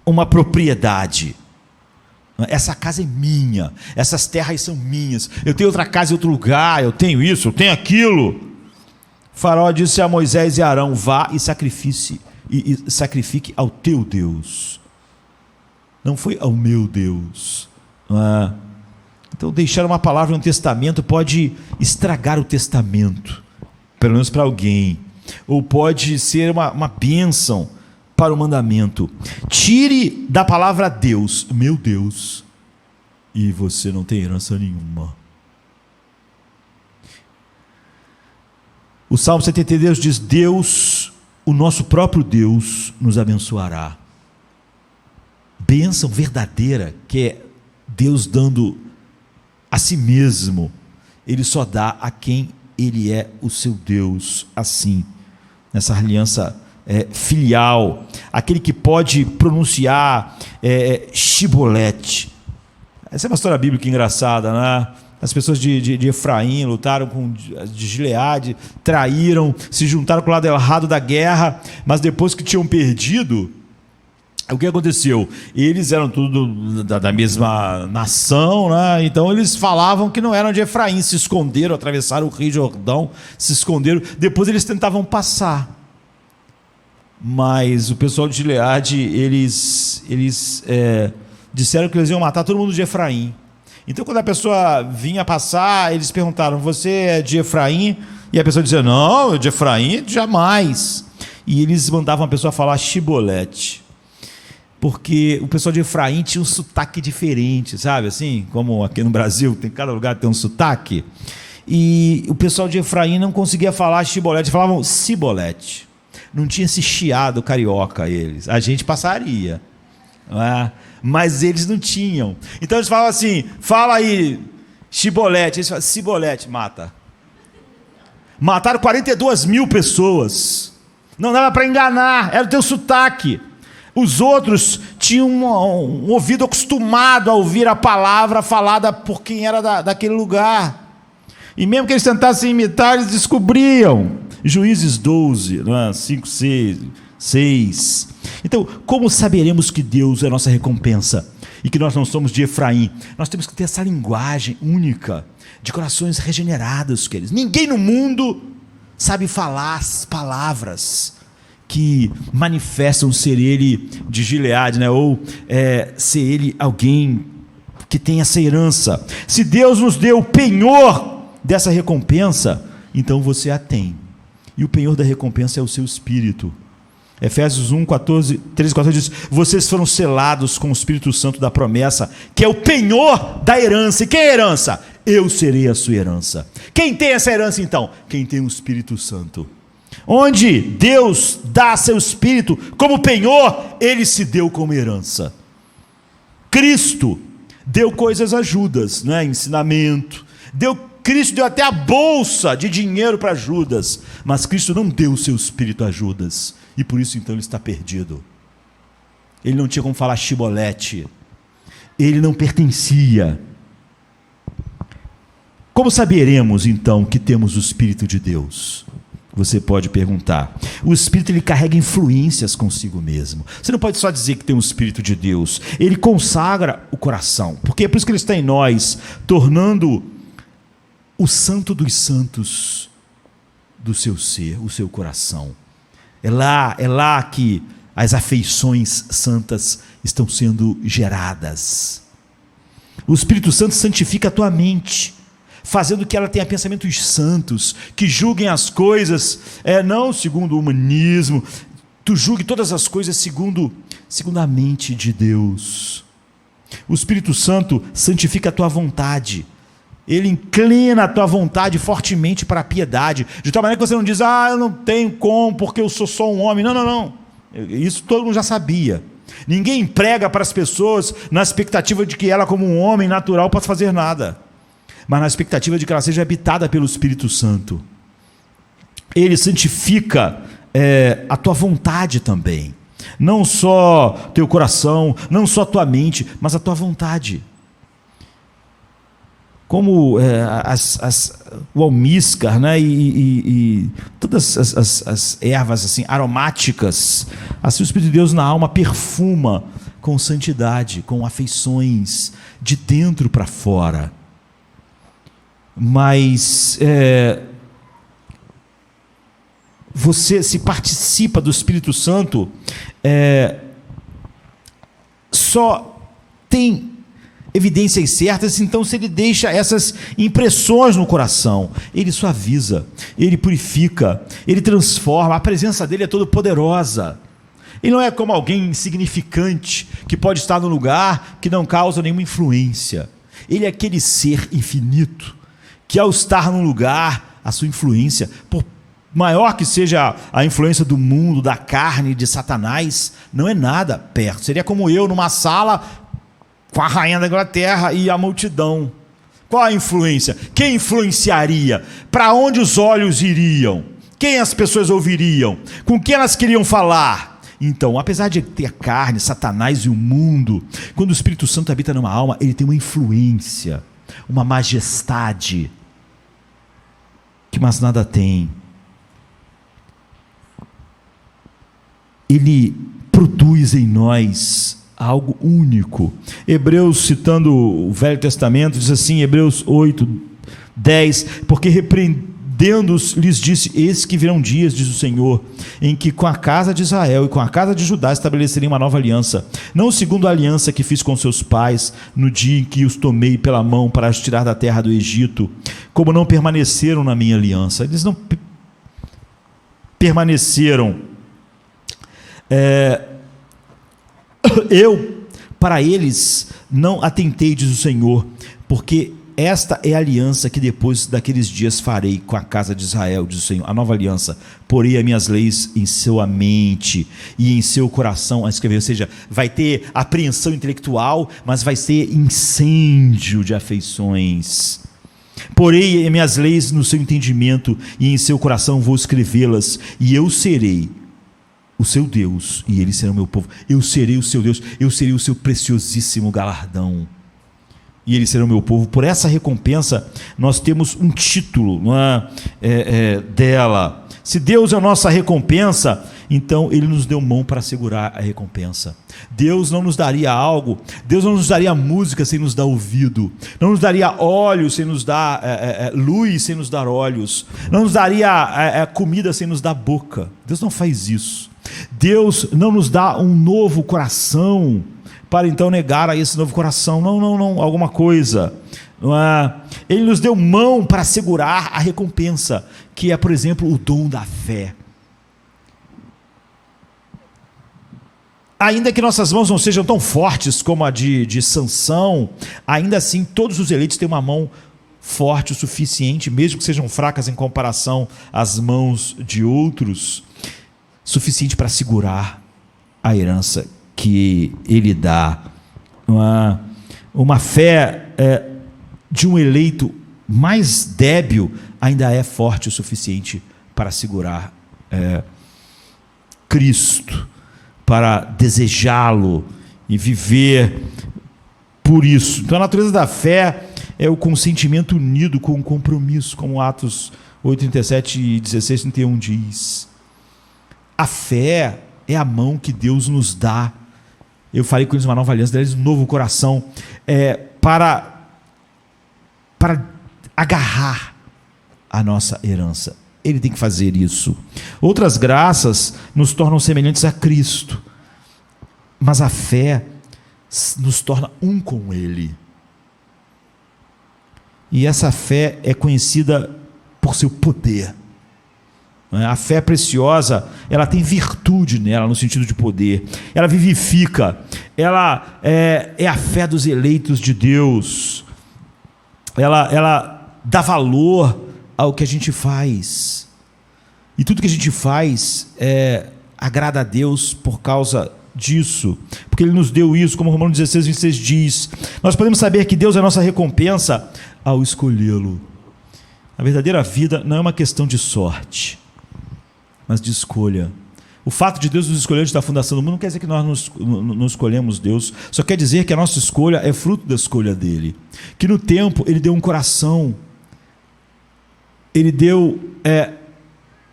uma propriedade. Essa casa é minha, essas terras são minhas, eu tenho outra casa em outro lugar, eu tenho isso, eu tenho aquilo. O Faraó disse a Moisés e Arão: vá e sacrifique ao teu Deus. Não foi ao meu Deus. Então, deixar uma palavra no testamento pode estragar o testamento, pelo menos para alguém, ou pode ser uma bênção para o mandamento. Tire da palavra Deus, meu Deus, e você não tem herança nenhuma. O Salmo 72 diz: Deus, o nosso próprio Deus, nos abençoará. Bênção verdadeira, que é Deus dando a si mesmo, Ele só dá a quem Ele é o seu Deus, assim, nessa aliança filial, aquele que pode pronunciar Shibolete. Essa é uma história bíblica engraçada, né? As pessoas de Efraim lutaram de Gileade, traíram, se juntaram com o lado errado da guerra, mas depois que tinham perdido, o que aconteceu? Eles eram tudo da mesma nação, né? Então eles falavam que não eram de Efraim, se esconderam, atravessaram o Rio Jordão, se esconderam. Depois eles tentavam passar, mas o pessoal de Gileade, eles disseram que eles iam matar todo mundo de Efraim. Então, quando a pessoa vinha passar, eles perguntaram: você é de Efraim? E a pessoa dizia: não, eu de Efraim jamais. E eles mandavam a pessoa falar Shibolete, porque o pessoal de Efraim tinha um sotaque diferente, sabe? Assim, como aqui no Brasil, tem cada lugar que tem um sotaque. E o pessoal de Efraim não conseguia falar Shibolete, falavam Cibolete. Não tinha esse chiado carioca, eles. A gente passaria, não é? Mas eles não tinham. Então eles falavam assim: fala aí Shibolete. Eles falavam Cibolete, mata. Mataram 42 mil pessoas. Não dava para enganar, era o teu sotaque. Os outros tinham um ouvido acostumado a ouvir a palavra falada por quem era daquele lugar. E mesmo que eles tentassem imitar, eles descobriam. Juízes 12, 5, 6. Então, como saberemos que Deus é a nossa recompensa e que nós não somos de Efraim? Nós temos que ter essa linguagem única, de corações regenerados, queridos. Ninguém no mundo sabe falar as palavras que manifestam ser ele de Gileade, né? Ou ser ele alguém que tem essa herança. Se Deus nos deu o penhor dessa recompensa, então você a tem. E o penhor da recompensa é o seu espírito. Efésios 13, 14 diz: vocês foram selados com o Espírito Santo da promessa, que é o penhor da herança. E quem é a herança? Eu serei a sua herança. Quem tem essa herança então? Quem tem o Espírito Santo. Onde Deus dá seu Espírito como penhor, Ele se deu como herança. Cristo deu coisas a Judas, né? Ensinamento. Cristo deu até a bolsa de dinheiro para Judas, mas Cristo não deu o seu Espírito a Judas, e por isso então ele está perdido. Ele não tinha como falar Shibolete, ele não pertencia. Como saberemos então que temos o Espírito de Deus? Você pode perguntar. O Espírito, ele carrega influências consigo mesmo. Você não pode só dizer que tem o Espírito de Deus. Ele consagra o coração, porque é por isso que ele está em nós, tornando o santo dos santos do seu ser, o seu coração. É lá que as afeições santas estão sendo geradas. O Espírito Santo santifica a tua mente, fazendo que ela tenha pensamentos santos, que julguem as coisas, não segundo o humanismo, tu julgue todas as coisas segundo a mente de Deus. O Espírito Santo santifica a tua vontade. Ele inclina a tua vontade fortemente para a piedade, de tal maneira que você não diz, eu não tenho como, porque eu sou só um homem. Não, não, não. Isso todo mundo já sabia. Ninguém prega para as pessoas na expectativa de que ela, como um homem natural, possa fazer nada, mas na expectativa de que ela seja habitada pelo Espírito Santo. Ele santifica a tua vontade também. Não só teu coração, não só tua mente, mas a tua vontade. Como o almíscar, né, e todas as ervas assim, aromáticas, assim o Espírito de Deus na alma perfuma com santidade, com afeições, de dentro para fora. Mas você se participa do Espírito Santo, só tem evidências certas, então se ele deixa essas impressões no coração, ele suaviza, ele purifica, ele transforma, a presença dele é toda poderosa. Ele não é como alguém insignificante, que pode estar num lugar que não causa nenhuma influência. Ele é aquele ser infinito, que ao estar num lugar, a sua influência, por maior que seja a influência do mundo, da carne, de Satanás, não é nada perto. Seria como eu numa sala com a rainha da Inglaterra e a multidão. Qual a influência? Quem influenciaria? Para onde os olhos iriam? Quem as pessoas ouviriam? Com quem elas queriam falar? Então, apesar de ter a carne, Satanás e o mundo, quando o Espírito Santo habita numa alma, ele tem uma influência, uma majestade, que mais nada tem. Ele produz em nós algo único. Hebreus, citando o Velho Testamento, diz assim, Hebreus 8, 10, porque repreendendo-os, lhes disse, eis que virão dias, diz o Senhor, em que com a casa de Israel e com a casa de Judá estabelecerei uma nova aliança, não segundo a aliança que fiz com seus pais, no dia em que os tomei pela mão para os tirar da terra do Egito, como não permaneceram na minha aliança. Eles não permaneceram. Eu, para eles, não atentei, diz o Senhor, porque esta é a aliança que depois daqueles dias farei com a casa de Israel, diz o Senhor, a nova aliança, porei as minhas leis em sua mente e em seu coração a escrever, ou seja, vai ter apreensão intelectual, mas vai ser incêndio de afeições. Porei as minhas leis no seu entendimento e em seu coração vou escrevê-las, e eu serei o seu Deus, e eles serão meu povo. Eu serei o seu Deus, eu serei o seu preciosíssimo galardão, e eles serão meu povo. Por essa recompensa, nós temos um título, não é, dela. Se Deus é a nossa recompensa, então Ele nos deu mão para segurar a recompensa. Deus não nos daria algo, Deus não nos daria música sem nos dar ouvido, não nos daria olhos sem nos dar luz, sem nos dar olhos, não nos daria comida sem nos dar boca. Deus não faz isso. Deus não nos dá um novo coração para então negar a esse novo coração. Não, alguma coisa. Não é? Ele nos deu mão para segurar a recompensa, que é, por exemplo, o dom da fé. Ainda que nossas mãos não sejam tão fortes como a de Sansão, ainda assim todos os eleitos têm uma mão forte o suficiente, mesmo que sejam fracas em comparação às mãos de outros, suficiente para segurar a herança que ele dá. Uma fé de um eleito mais débil ainda é forte o suficiente para segurar Cristo, para desejá-lo e viver por isso. Então a natureza da fé é o consentimento unido com o compromisso, como Atos 8:37 e 16:31 diz. A fé é a mão que Deus nos dá. Eu falei com eles uma nova aliança, deles um novo coração, para agarrar a nossa herança. Ele tem que fazer isso. Outras graças nos tornam semelhantes a Cristo, mas a fé nos torna um com Ele. E essa fé é conhecida por seu poder. A fé preciosa, ela tem virtude nela, no sentido de poder. Ela vivifica, ela é a fé dos eleitos de Deus. Ela dá valor ao que a gente faz. E tudo que a gente faz agrada a Deus por causa disso, porque Ele nos deu isso, como Romanos 16, 26 diz. Nós podemos saber que Deus é a nossa recompensa ao escolhê-lo. A verdadeira vida não é uma questão de sorte, mas de escolha. O fato de Deus nos escolher antes da fundação do mundo não quer dizer que nós não escolhemos Deus, só quer dizer que a nossa escolha é fruto da escolha dele, que no tempo Ele deu um coração, Ele deu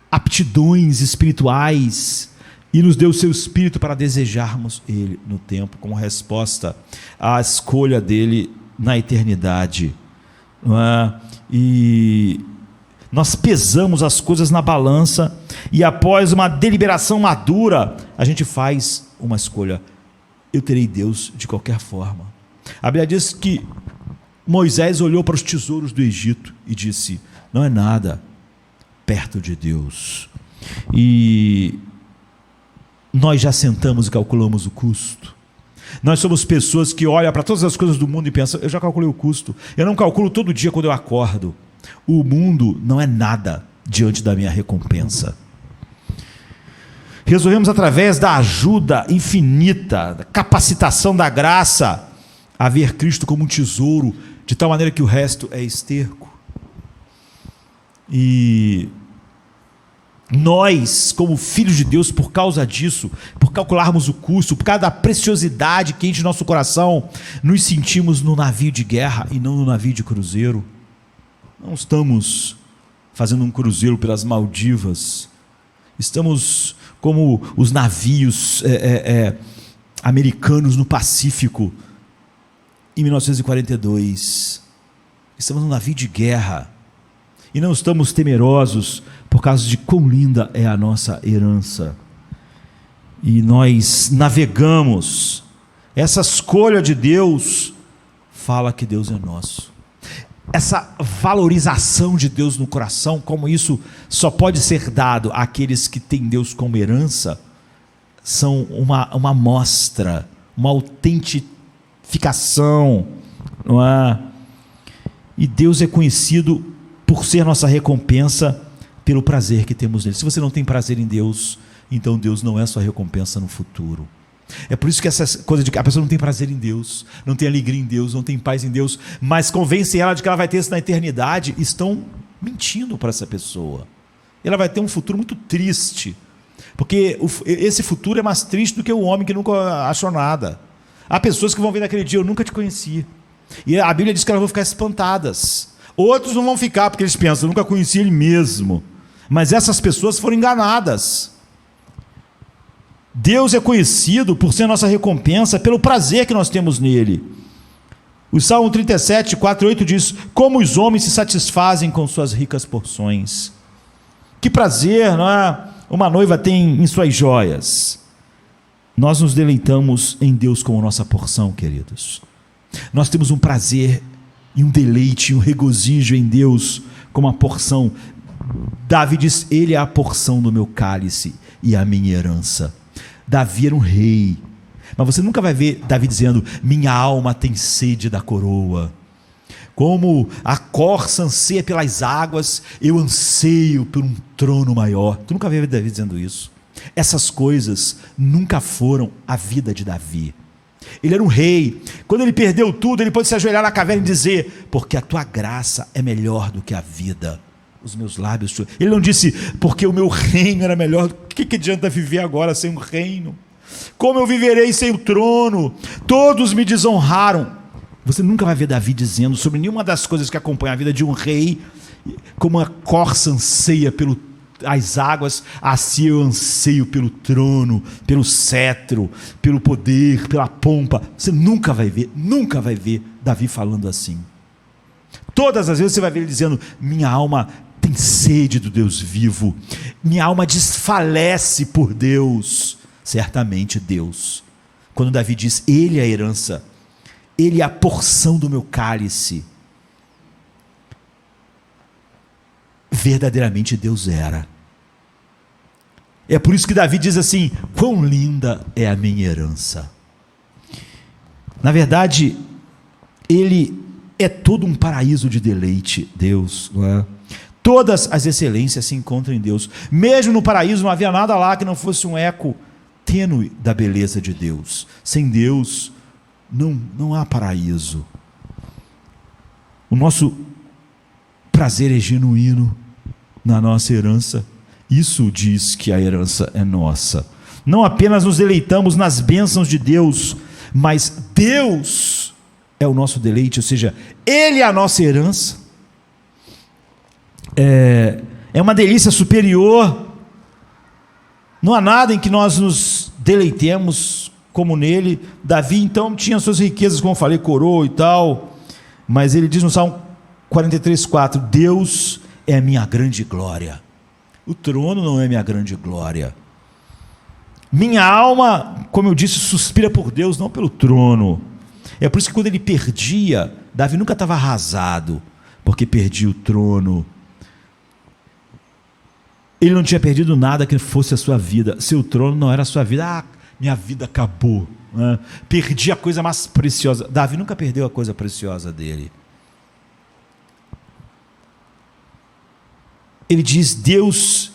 aptidões espirituais e nos deu o seu espírito para desejarmos Ele no tempo, como resposta à escolha dele na eternidade, não é? E nós pesamos as coisas na balança e após uma deliberação madura, a gente faz uma escolha. Eu terei Deus de qualquer forma. A Bíblia diz que Moisés olhou para os tesouros do Egito e disse: não é nada perto de Deus. E nós já sentamos e calculamos o custo. Nós somos pessoas que olham para todas as coisas do mundo e pensam: eu já calculei o custo. Eu não calculo todo dia quando eu acordo. O mundo não é nada diante da minha recompensa. Resolvemos, através da ajuda infinita, da capacitação da graça, a ver Cristo como um tesouro, de tal maneira que o resto é esterco. E nós, como filhos de Deus, por causa disso, por calcularmos o custo, por causa da preciosidade que enche nosso coração, nos sentimos no navio de guerra e não no navio de cruzeiro. Não estamos fazendo um cruzeiro pelas Maldivas, estamos como os navios americanos no Pacífico em 1942. Estamos num navio de guerra e não estamos temerosos por causa de quão linda é a nossa herança. E nós navegamos. Essa escolha de Deus fala que Deus é nosso. Essa valorização de Deus no coração, como isso só pode ser dado àqueles que têm Deus como herança, são uma amostra, uma autentificação, não é? E Deus é conhecido por ser nossa recompensa pelo prazer que temos nele. Se você não tem prazer em Deus, então Deus não é sua recompensa no futuro. É por isso que essa coisa de que a pessoa não tem prazer em Deus, não tem alegria em Deus, não tem paz em Deus, mas convencem ela de que ela vai ter isso na eternidade, estão mentindo para essa pessoa. Ela vai ter um futuro muito triste, porque esse futuro é mais triste do que o homem que nunca achou nada. Há pessoas que vão vir naquele dia: eu nunca te conheci. E a Bíblia diz que elas vão ficar espantadas. Outros não vão ficar porque eles pensam: eu nunca conheci ele mesmo. Mas essas pessoas foram enganadas. Deus é conhecido por ser nossa recompensa pelo prazer que nós temos nele. O Salmo 37, 4 e 8 diz: como os homens se satisfazem com suas ricas porções. Que prazer, não é? Uma noiva tem em suas joias. Nós nos deleitamos em Deus como nossa porção, queridos. Nós temos um prazer e um deleite, um regozijo em Deus como a porção. Davi diz: ele é a porção do meu cálice e a minha herança. Davi era um rei, mas você nunca vai ver Davi dizendo: minha alma tem sede da coroa. Como a corça anseia pelas águas, eu anseio por um trono maior. Tu nunca vai ver Davi dizendo isso. Essas coisas nunca foram a vida de Davi. Ele era um rei. Quando ele perdeu tudo, ele pôde se ajoelhar na caverna e dizer: porque a tua graça é melhor do que a vida. Os meus lábios. Ele não disse: porque o meu reino era melhor. O que adianta viver agora sem um reino? Como eu viverei sem o trono? Todos me desonraram. Você nunca vai ver Davi dizendo sobre nenhuma das coisas que acompanham a vida de um rei: como a corça anseia as águas, assim eu anseio pelo trono, pelo cetro, pelo poder, pela pompa. Você nunca vai ver Davi falando assim. Todas as vezes você vai ver ele dizendo: minha alma tem sede do Deus vivo, minha alma desfalece por Deus. Certamente Deus, quando Davi diz: ele é a herança, ele é a porção do meu cálice, verdadeiramente Deus era. É por isso que Davi diz assim: quão linda é a minha herança. Na verdade, Ele é todo um paraíso de deleite, Deus, não é? Todas as excelências se encontram em Deus. Mesmo no paraíso não havia nada lá que não fosse um eco tênue da beleza de Deus. Sem Deus não há paraíso. O nosso prazer é genuíno na nossa herança. Isso diz que a herança é nossa. Não apenas nos deleitamos nas bênçãos de Deus, mas Deus é o nosso deleite, ou seja, Ele é a nossa herança. É uma delícia superior. Não há nada em que nós nos deleitemos como nele. Davi então tinha suas riquezas, como eu falei, coroa e tal, mas ele diz no Salmo 43:4: Deus é a minha grande glória. O trono não é minha grande glória. Minha alma, como eu disse, suspira por Deus, não pelo trono. É por isso que quando ele perdia, Davi nunca estava arrasado, porque perdia o trono. Ele não tinha perdido nada que fosse a sua vida. Seu trono não era a sua vida. Minha vida acabou, né? Perdi a coisa mais preciosa. Davi nunca perdeu a coisa preciosa dele. Ele diz: Deus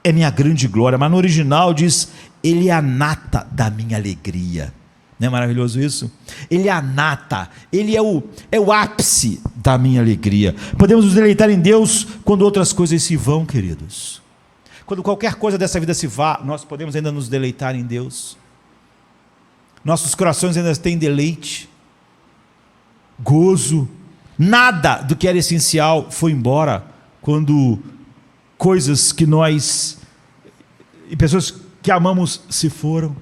é minha grande glória, mas no original diz: Ele é a nata da minha alegria. Não é maravilhoso isso? Ele é a nata, Ele é o ápice da minha alegria. Podemos nos deleitar em Deus quando outras coisas se vão, queridos. Quando qualquer coisa dessa vida se vá, nós podemos ainda nos deleitar em Deus. Nossos corações ainda têm deleite, gozo. Nada do que era essencial foi embora quando coisas que nós e pessoas que amamos se foram.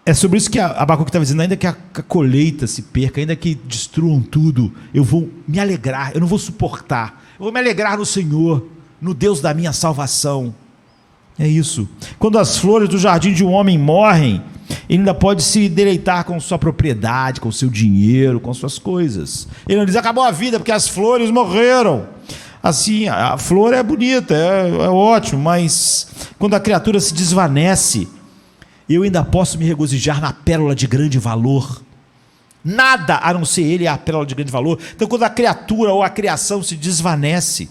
É sobre isso que Abacuque está dizendo: ainda que a colheita se perca, ainda que destruam tudo, eu vou me alegrar, eu não vou suportar, eu vou me alegrar no Senhor, no Deus da minha salvação. É isso. Quando as flores do jardim de um homem morrem, ele ainda pode se deleitar com sua propriedade, com seu dinheiro, com suas coisas. Ele não diz: acabou a vida porque as flores morreram. Assim, a flor é bonita, é ótimo, mas quando a criatura se desvanece, eu ainda posso me regozijar na pérola de grande valor. Nada a não ser Ele é a pérola de grande valor. Então, quando a criatura ou a criação se desvanece,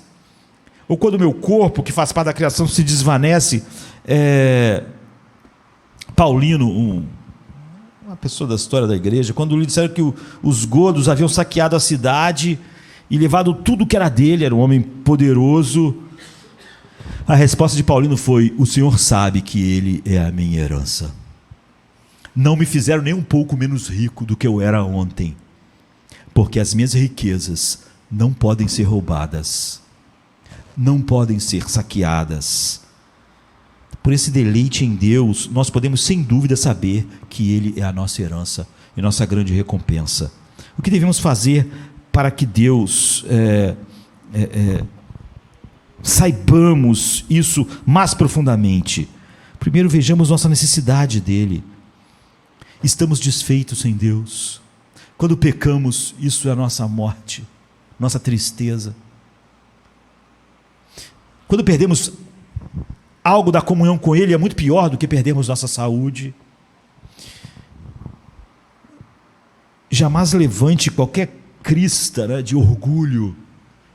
ou quando o meu corpo, que faz parte da criação, se desvanece, Paulino, uma pessoa da história da igreja, quando lhe disseram que os godos haviam saqueado a cidade e levado tudo que era dele, era um homem poderoso, a resposta de Paulino foi: o Senhor sabe que Ele é a minha herança. Não me fizeram nem um pouco menos rico do que eu era ontem, porque as minhas riquezas não podem ser roubadas, não podem ser saqueadas. Por esse deleite em Deus, nós podemos sem dúvida saber que Ele é a nossa herança e nossa grande recompensa. O que devemos fazer para que Deus saibamos isso mais profundamente? Primeiro, vejamos nossa necessidade dele. Estamos desfeitos sem Deus. Quando pecamos, isso é a nossa morte, nossa tristeza. Quando perdemos algo da comunhão com Ele, é muito pior do que perdermos nossa saúde. Jamais levante qualquer crista, né, de orgulho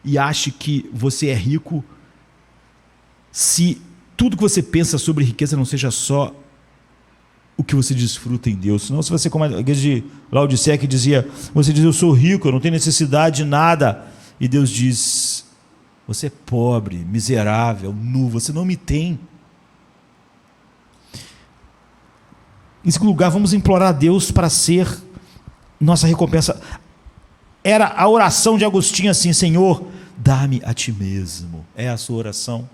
e ache que você é rico, se tudo que você pensa sobre riqueza não seja só o que você desfruta em Deus. Senão, se você, como a igreja de Laodiceia, que dizia: você diz, eu sou rico, eu não tenho necessidade de nada, e Deus diz: você é pobre, miserável, nu, você não me tem. Em segundo lugar, vamos implorar a Deus para ser nossa recompensa. Era a oração de Agostinho assim: Senhor, dá-me a Ti mesmo. É a sua oração.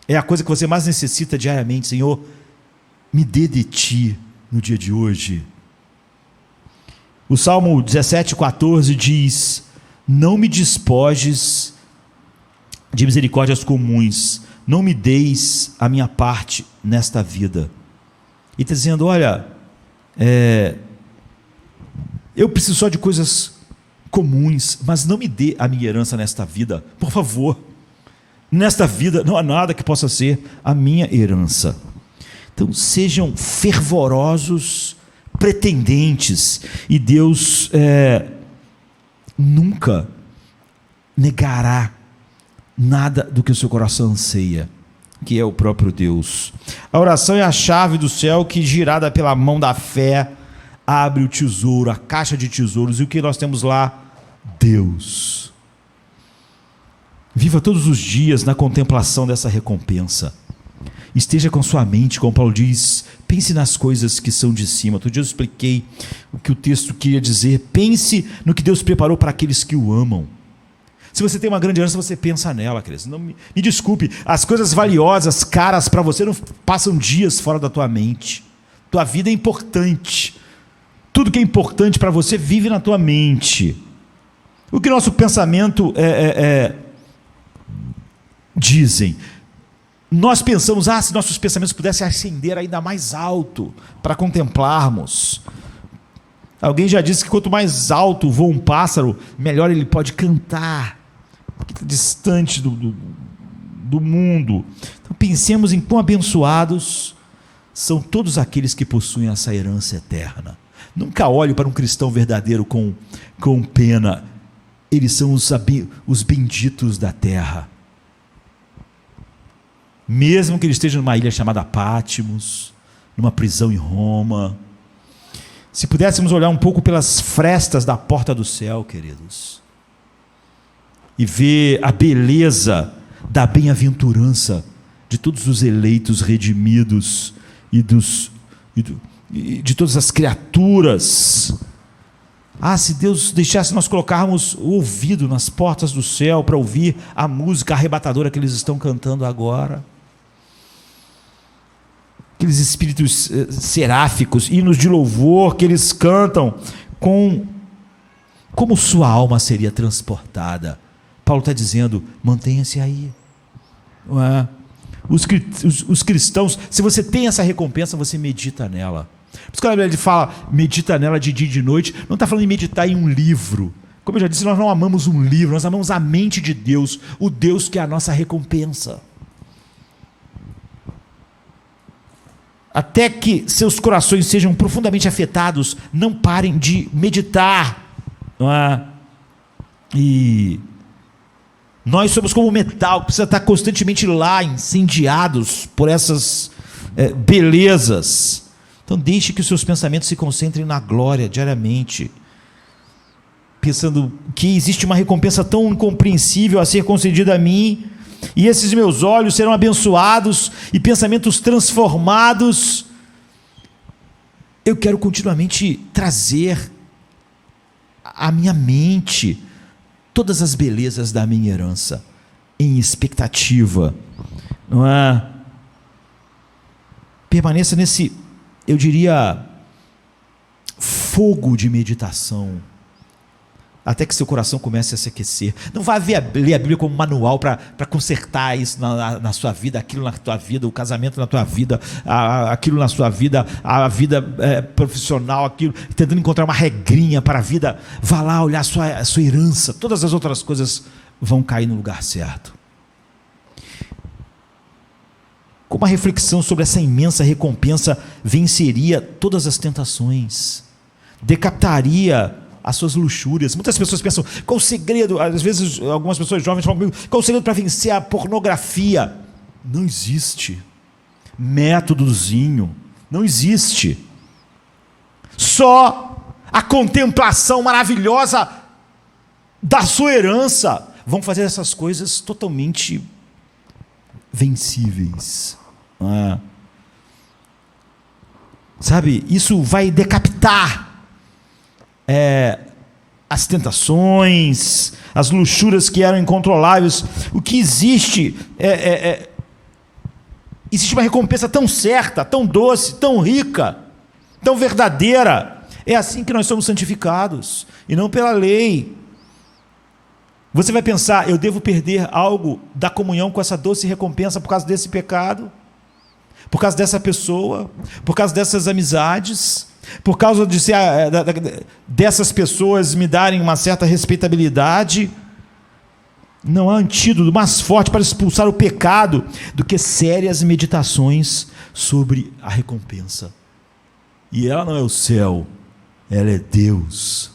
É a coisa que você mais necessita diariamente. Senhor, me dê de Ti no dia de hoje. O Salmo 17,14 diz: não me despojes de misericórdias comuns, não me deis a minha parte nesta vida. E está dizendo: olha, eu preciso só de coisas comuns, mas não me dê a minha herança nesta vida, por favor. Nesta vida não há nada que possa ser a minha herança. Então sejam fervorosos, pretendentes, e Deus nunca negará nada do que o seu coração anseia, que é o próprio Deus. A oração é a chave do céu que, girada pela mão da fé, abre o tesouro, a caixa de tesouros. E o que nós temos lá? Deus. Viva todos os dias na contemplação dessa recompensa. Esteja com sua mente, como Paulo diz, pense nas coisas que são de cima. Outro dia eu expliquei o que o texto queria dizer. Pense no que Deus preparou para aqueles que o amam. Se você tem uma grande herança, você pensa nela, querido. Não me desculpe, as coisas valiosas, caras para você, não passam dias fora da tua mente. Tua vida é importante. Tudo que é importante para você vive na tua mente. O que nosso pensamento dizem? Nós pensamos, se nossos pensamentos pudessem ascender ainda mais alto para contemplarmos. Alguém já disse que quanto mais alto voa um pássaro, melhor ele pode cantar, porque está distante do mundo. Então pensemos em quão abençoados são todos aqueles que possuem essa herança eterna. Nunca olhe para um cristão verdadeiro com pena. Eles são os benditos da terra. Mesmo que ele esteja numa ilha chamada Patmos, numa prisão em Roma. Se pudéssemos olhar um pouco pelas frestas da porta do céu, queridos, e ver a beleza da bem-aventurança de todos os eleitos redimidos e de todas as criaturas. Se Deus deixasse nós colocarmos o ouvido nas portas do céu para ouvir a música arrebatadora que eles estão cantando agora. Aqueles espíritos seráficos, hinos de louvor que eles cantam, como sua alma seria transportada. Paulo está dizendo, mantenha-se aí. Não é? Os cristãos, se você tem essa recompensa, você medita nela. Por isso que ele fala, medita nela de dia e de noite. Não está falando de meditar em um livro. Como eu já disse, nós não amamos um livro, nós amamos a mente de Deus, o Deus que é a nossa recompensa. Até que seus corações sejam profundamente afetados, não parem de meditar. Não é? E nós somos como metal, que precisa estar constantemente lá, incendiados por essas belezas. Então deixe que os seus pensamentos se concentrem na glória diariamente, pensando que existe uma recompensa tão incompreensível a ser concedida a mim, e esses meus olhos serão abençoados e pensamentos transformados. Eu quero continuamente trazer à minha mente todas as belezas da minha herança, em expectativa, não é? Permaneça nesse, eu diria, fogo de meditação, até que seu coração comece a se aquecer. Não vá ler a Bíblia como manual para consertar isso na sua vida, aquilo na tua vida, o casamento na tua vida, aquilo na sua vida, a vida profissional, aquilo, tentando encontrar uma regrinha para a vida. Vá lá olhar a sua herança, todas as outras coisas vão cair no lugar certo. Como a reflexão sobre essa imensa recompensa venceria todas as tentações, decapitaria as suas luxúrias. Muitas pessoas pensam, qual o segredo? Às vezes algumas pessoas jovens falam comigo, qual o segredo para vencer a pornografia? Não existe métodozinho, não existe. Só a contemplação maravilhosa da sua herança vão fazer essas coisas totalmente vencíveis. Sabe, isso vai decapitar as tentações, as luxúrias que eram incontroláveis. O que existe existe uma recompensa tão certa, tão doce, tão rica, tão verdadeira. É assim que nós somos santificados, e não pela lei. Você vai pensar, eu devo perder algo da comunhão com essa doce recompensa por causa desse pecado, por causa dessa pessoa, por causa dessas amizades, por causa de dessas pessoas me darem uma certa respeitabilidade. Não há antídoto mais forte para expulsar o pecado do que sérias meditações sobre a recompensa. E ela não é o céu, ela é Deus.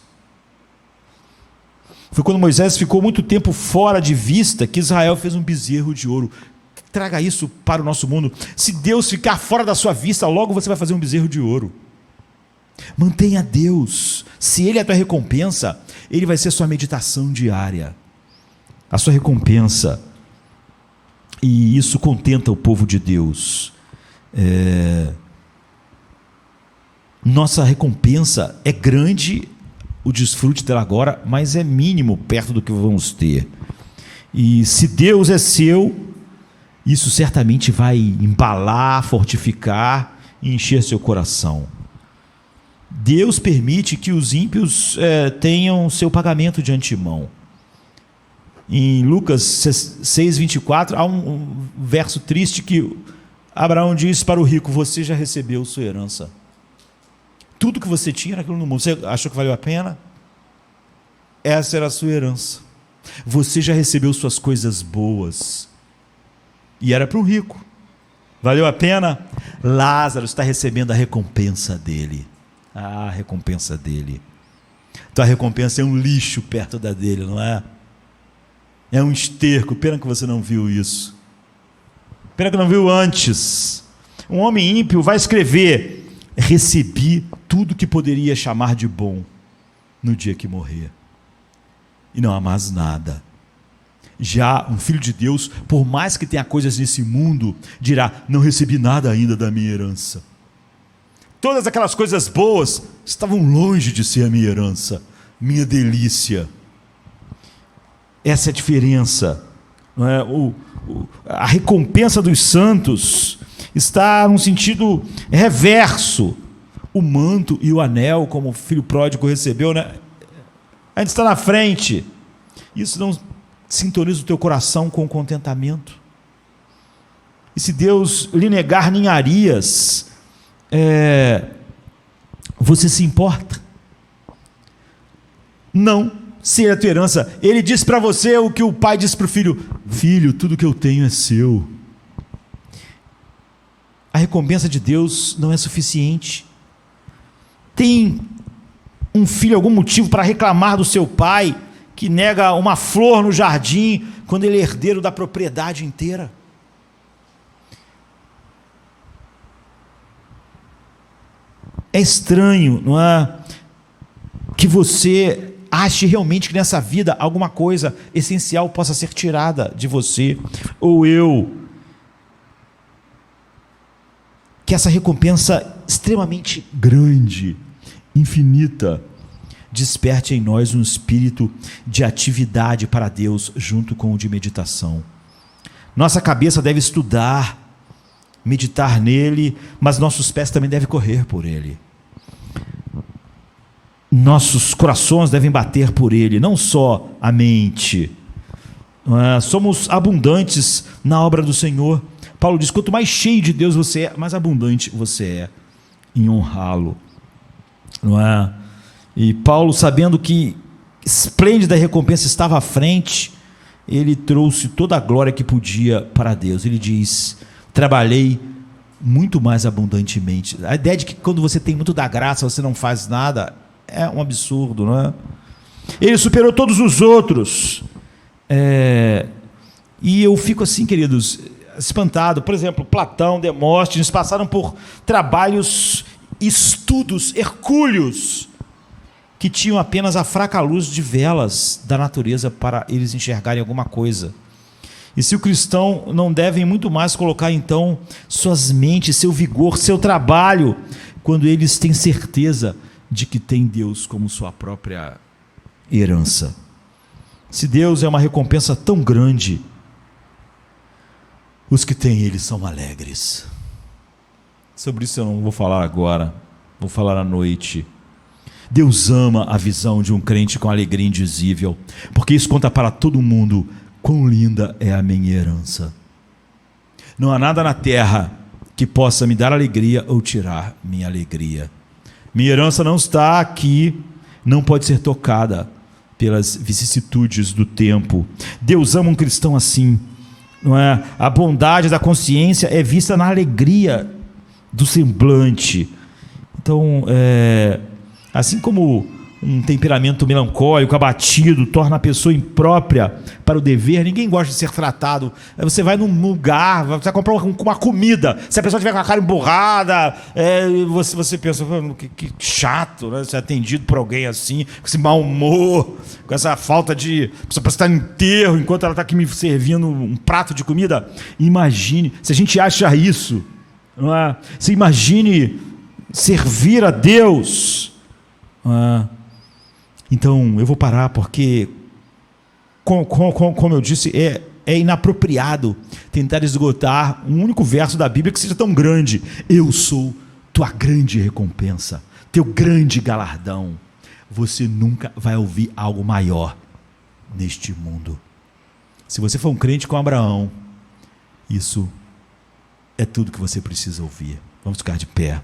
Foi quando Moisés ficou muito tempo fora de vista que Israel fez um bezerro de ouro. Traga isso para o nosso mundo. Se Deus ficar fora da sua vista, logo você vai fazer um bezerro de ouro. Mantenha Deus. Se Ele é a tua recompensa, Ele vai ser sua meditação diária, a sua recompensa. E isso contenta o povo de Deus. Nossa recompensa é grande, o desfrute dela agora, mas é mínimo perto do que vamos ter. E se Deus é seu, isso certamente vai embalar, fortificar e encher seu coração. Deus permite que os ímpios tenham seu pagamento de antemão. Em Lucas 6:24, há um verso triste que Abraão diz para o rico: você já recebeu sua herança. Tudo que você tinha naquilo no mundo, você achou que valeu a pena? Essa era a sua herança. Você já recebeu suas coisas boas. E era para um rico. Valeu a pena? Lázaro está recebendo a recompensa dele. A recompensa dele. Tua recompensa é um lixo perto da dele, não é? É um esterco. Pena que você não viu isso. Pena que não viu antes. Um homem ímpio vai escrever: recebi tudo que poderia chamar de bom no dia que morrer. E não há mais nada. Já um filho de Deus, por mais que tenha coisas nesse mundo, dirá: não recebi nada ainda da minha herança. Todas aquelas coisas boas estavam longe de ser a minha herança, minha delícia. Essa é a diferença, não é? A recompensa dos santos está num sentido reverso. O manto e o anel, como o filho pródigo recebeu, né? A gente está na frente. Isso não sintoniza o teu coração com contentamento. E se Deus lhe negar ninharias, você se importa? Não, se é a tua herança. Ele diz para você o que o pai diz para o filho: filho, tudo que eu tenho é seu. A recompensa de Deus não é suficiente. Tem um filho algum motivo para reclamar do seu pai que nega uma flor no jardim quando ele é herdeiro da propriedade inteira? É estranho, não é? Que você ache realmente que nessa vida alguma coisa essencial possa ser tirada de você, ou eu. Que essa recompensa extremamente grande, infinita, desperte em nós um espírito de atividade para Deus junto com o de meditação. Nossa cabeça deve estudar, meditar nele, mas nossos pés também devem correr por ele. Nossos corações devem bater por ele, não só a mente. Somos abundantes na obra do Senhor. Paulo diz: quanto mais cheio de Deus você é, mais abundante você é em honrá-lo. Não é? E Paulo, sabendo que esplêndida recompensa estava à frente, ele trouxe toda a glória que podia para Deus. Ele diz: trabalhei muito mais abundantemente. A ideia de que quando você tem muito da graça, você não faz nada, é um absurdo, não é? Ele superou todos os outros. E eu fico assim, queridos, espantado. Por exemplo, Platão, Demóstenes passaram por trabalhos, estudos hercúleos, que tinham apenas a fraca luz de velas da natureza para eles enxergarem alguma coisa. E se o cristão não deve muito mais colocar então suas mentes, seu vigor, seu trabalho, quando eles têm certeza de que tem Deus como sua própria herança. Se Deus é uma recompensa tão grande, os que têm Ele são alegres. Sobre isso eu não vou falar agora, vou falar à noite. Deus ama a visão de um crente com alegria indizível, porque isso conta para todo mundo quão linda é a minha herança. Não há nada na terra que possa me dar alegria ou tirar minha alegria. Minha herança não está aqui, não pode ser tocada. pelas vicissitudes do tempo. Deus ama um cristão assim, não é? A bondade da consciência é vista na alegria do semblante. Então, assim como um temperamento melancólico, abatido, torna a pessoa imprópria para o dever, ninguém gosta de ser tratado. Você vai num lugar, você vai comprar uma comida, se a pessoa tiver com a cara emburrada, você pensa, que chato, né? Ser atendido por alguém assim, com esse mau humor, com essa falta de... A pessoa parece estar no enterro enquanto ela está aqui me servindo um prato de comida. Imagine, se a gente acha isso, não é? Você imagine servir a Deus, não é? Então, eu vou parar porque, como eu disse, é inapropriado tentar esgotar um único verso da Bíblia que seja tão grande. Eu sou tua grande recompensa, teu grande galardão. Você nunca vai ouvir algo maior neste mundo. Se você for um crente com Abraão, isso é tudo que você precisa ouvir. Vamos ficar de pé.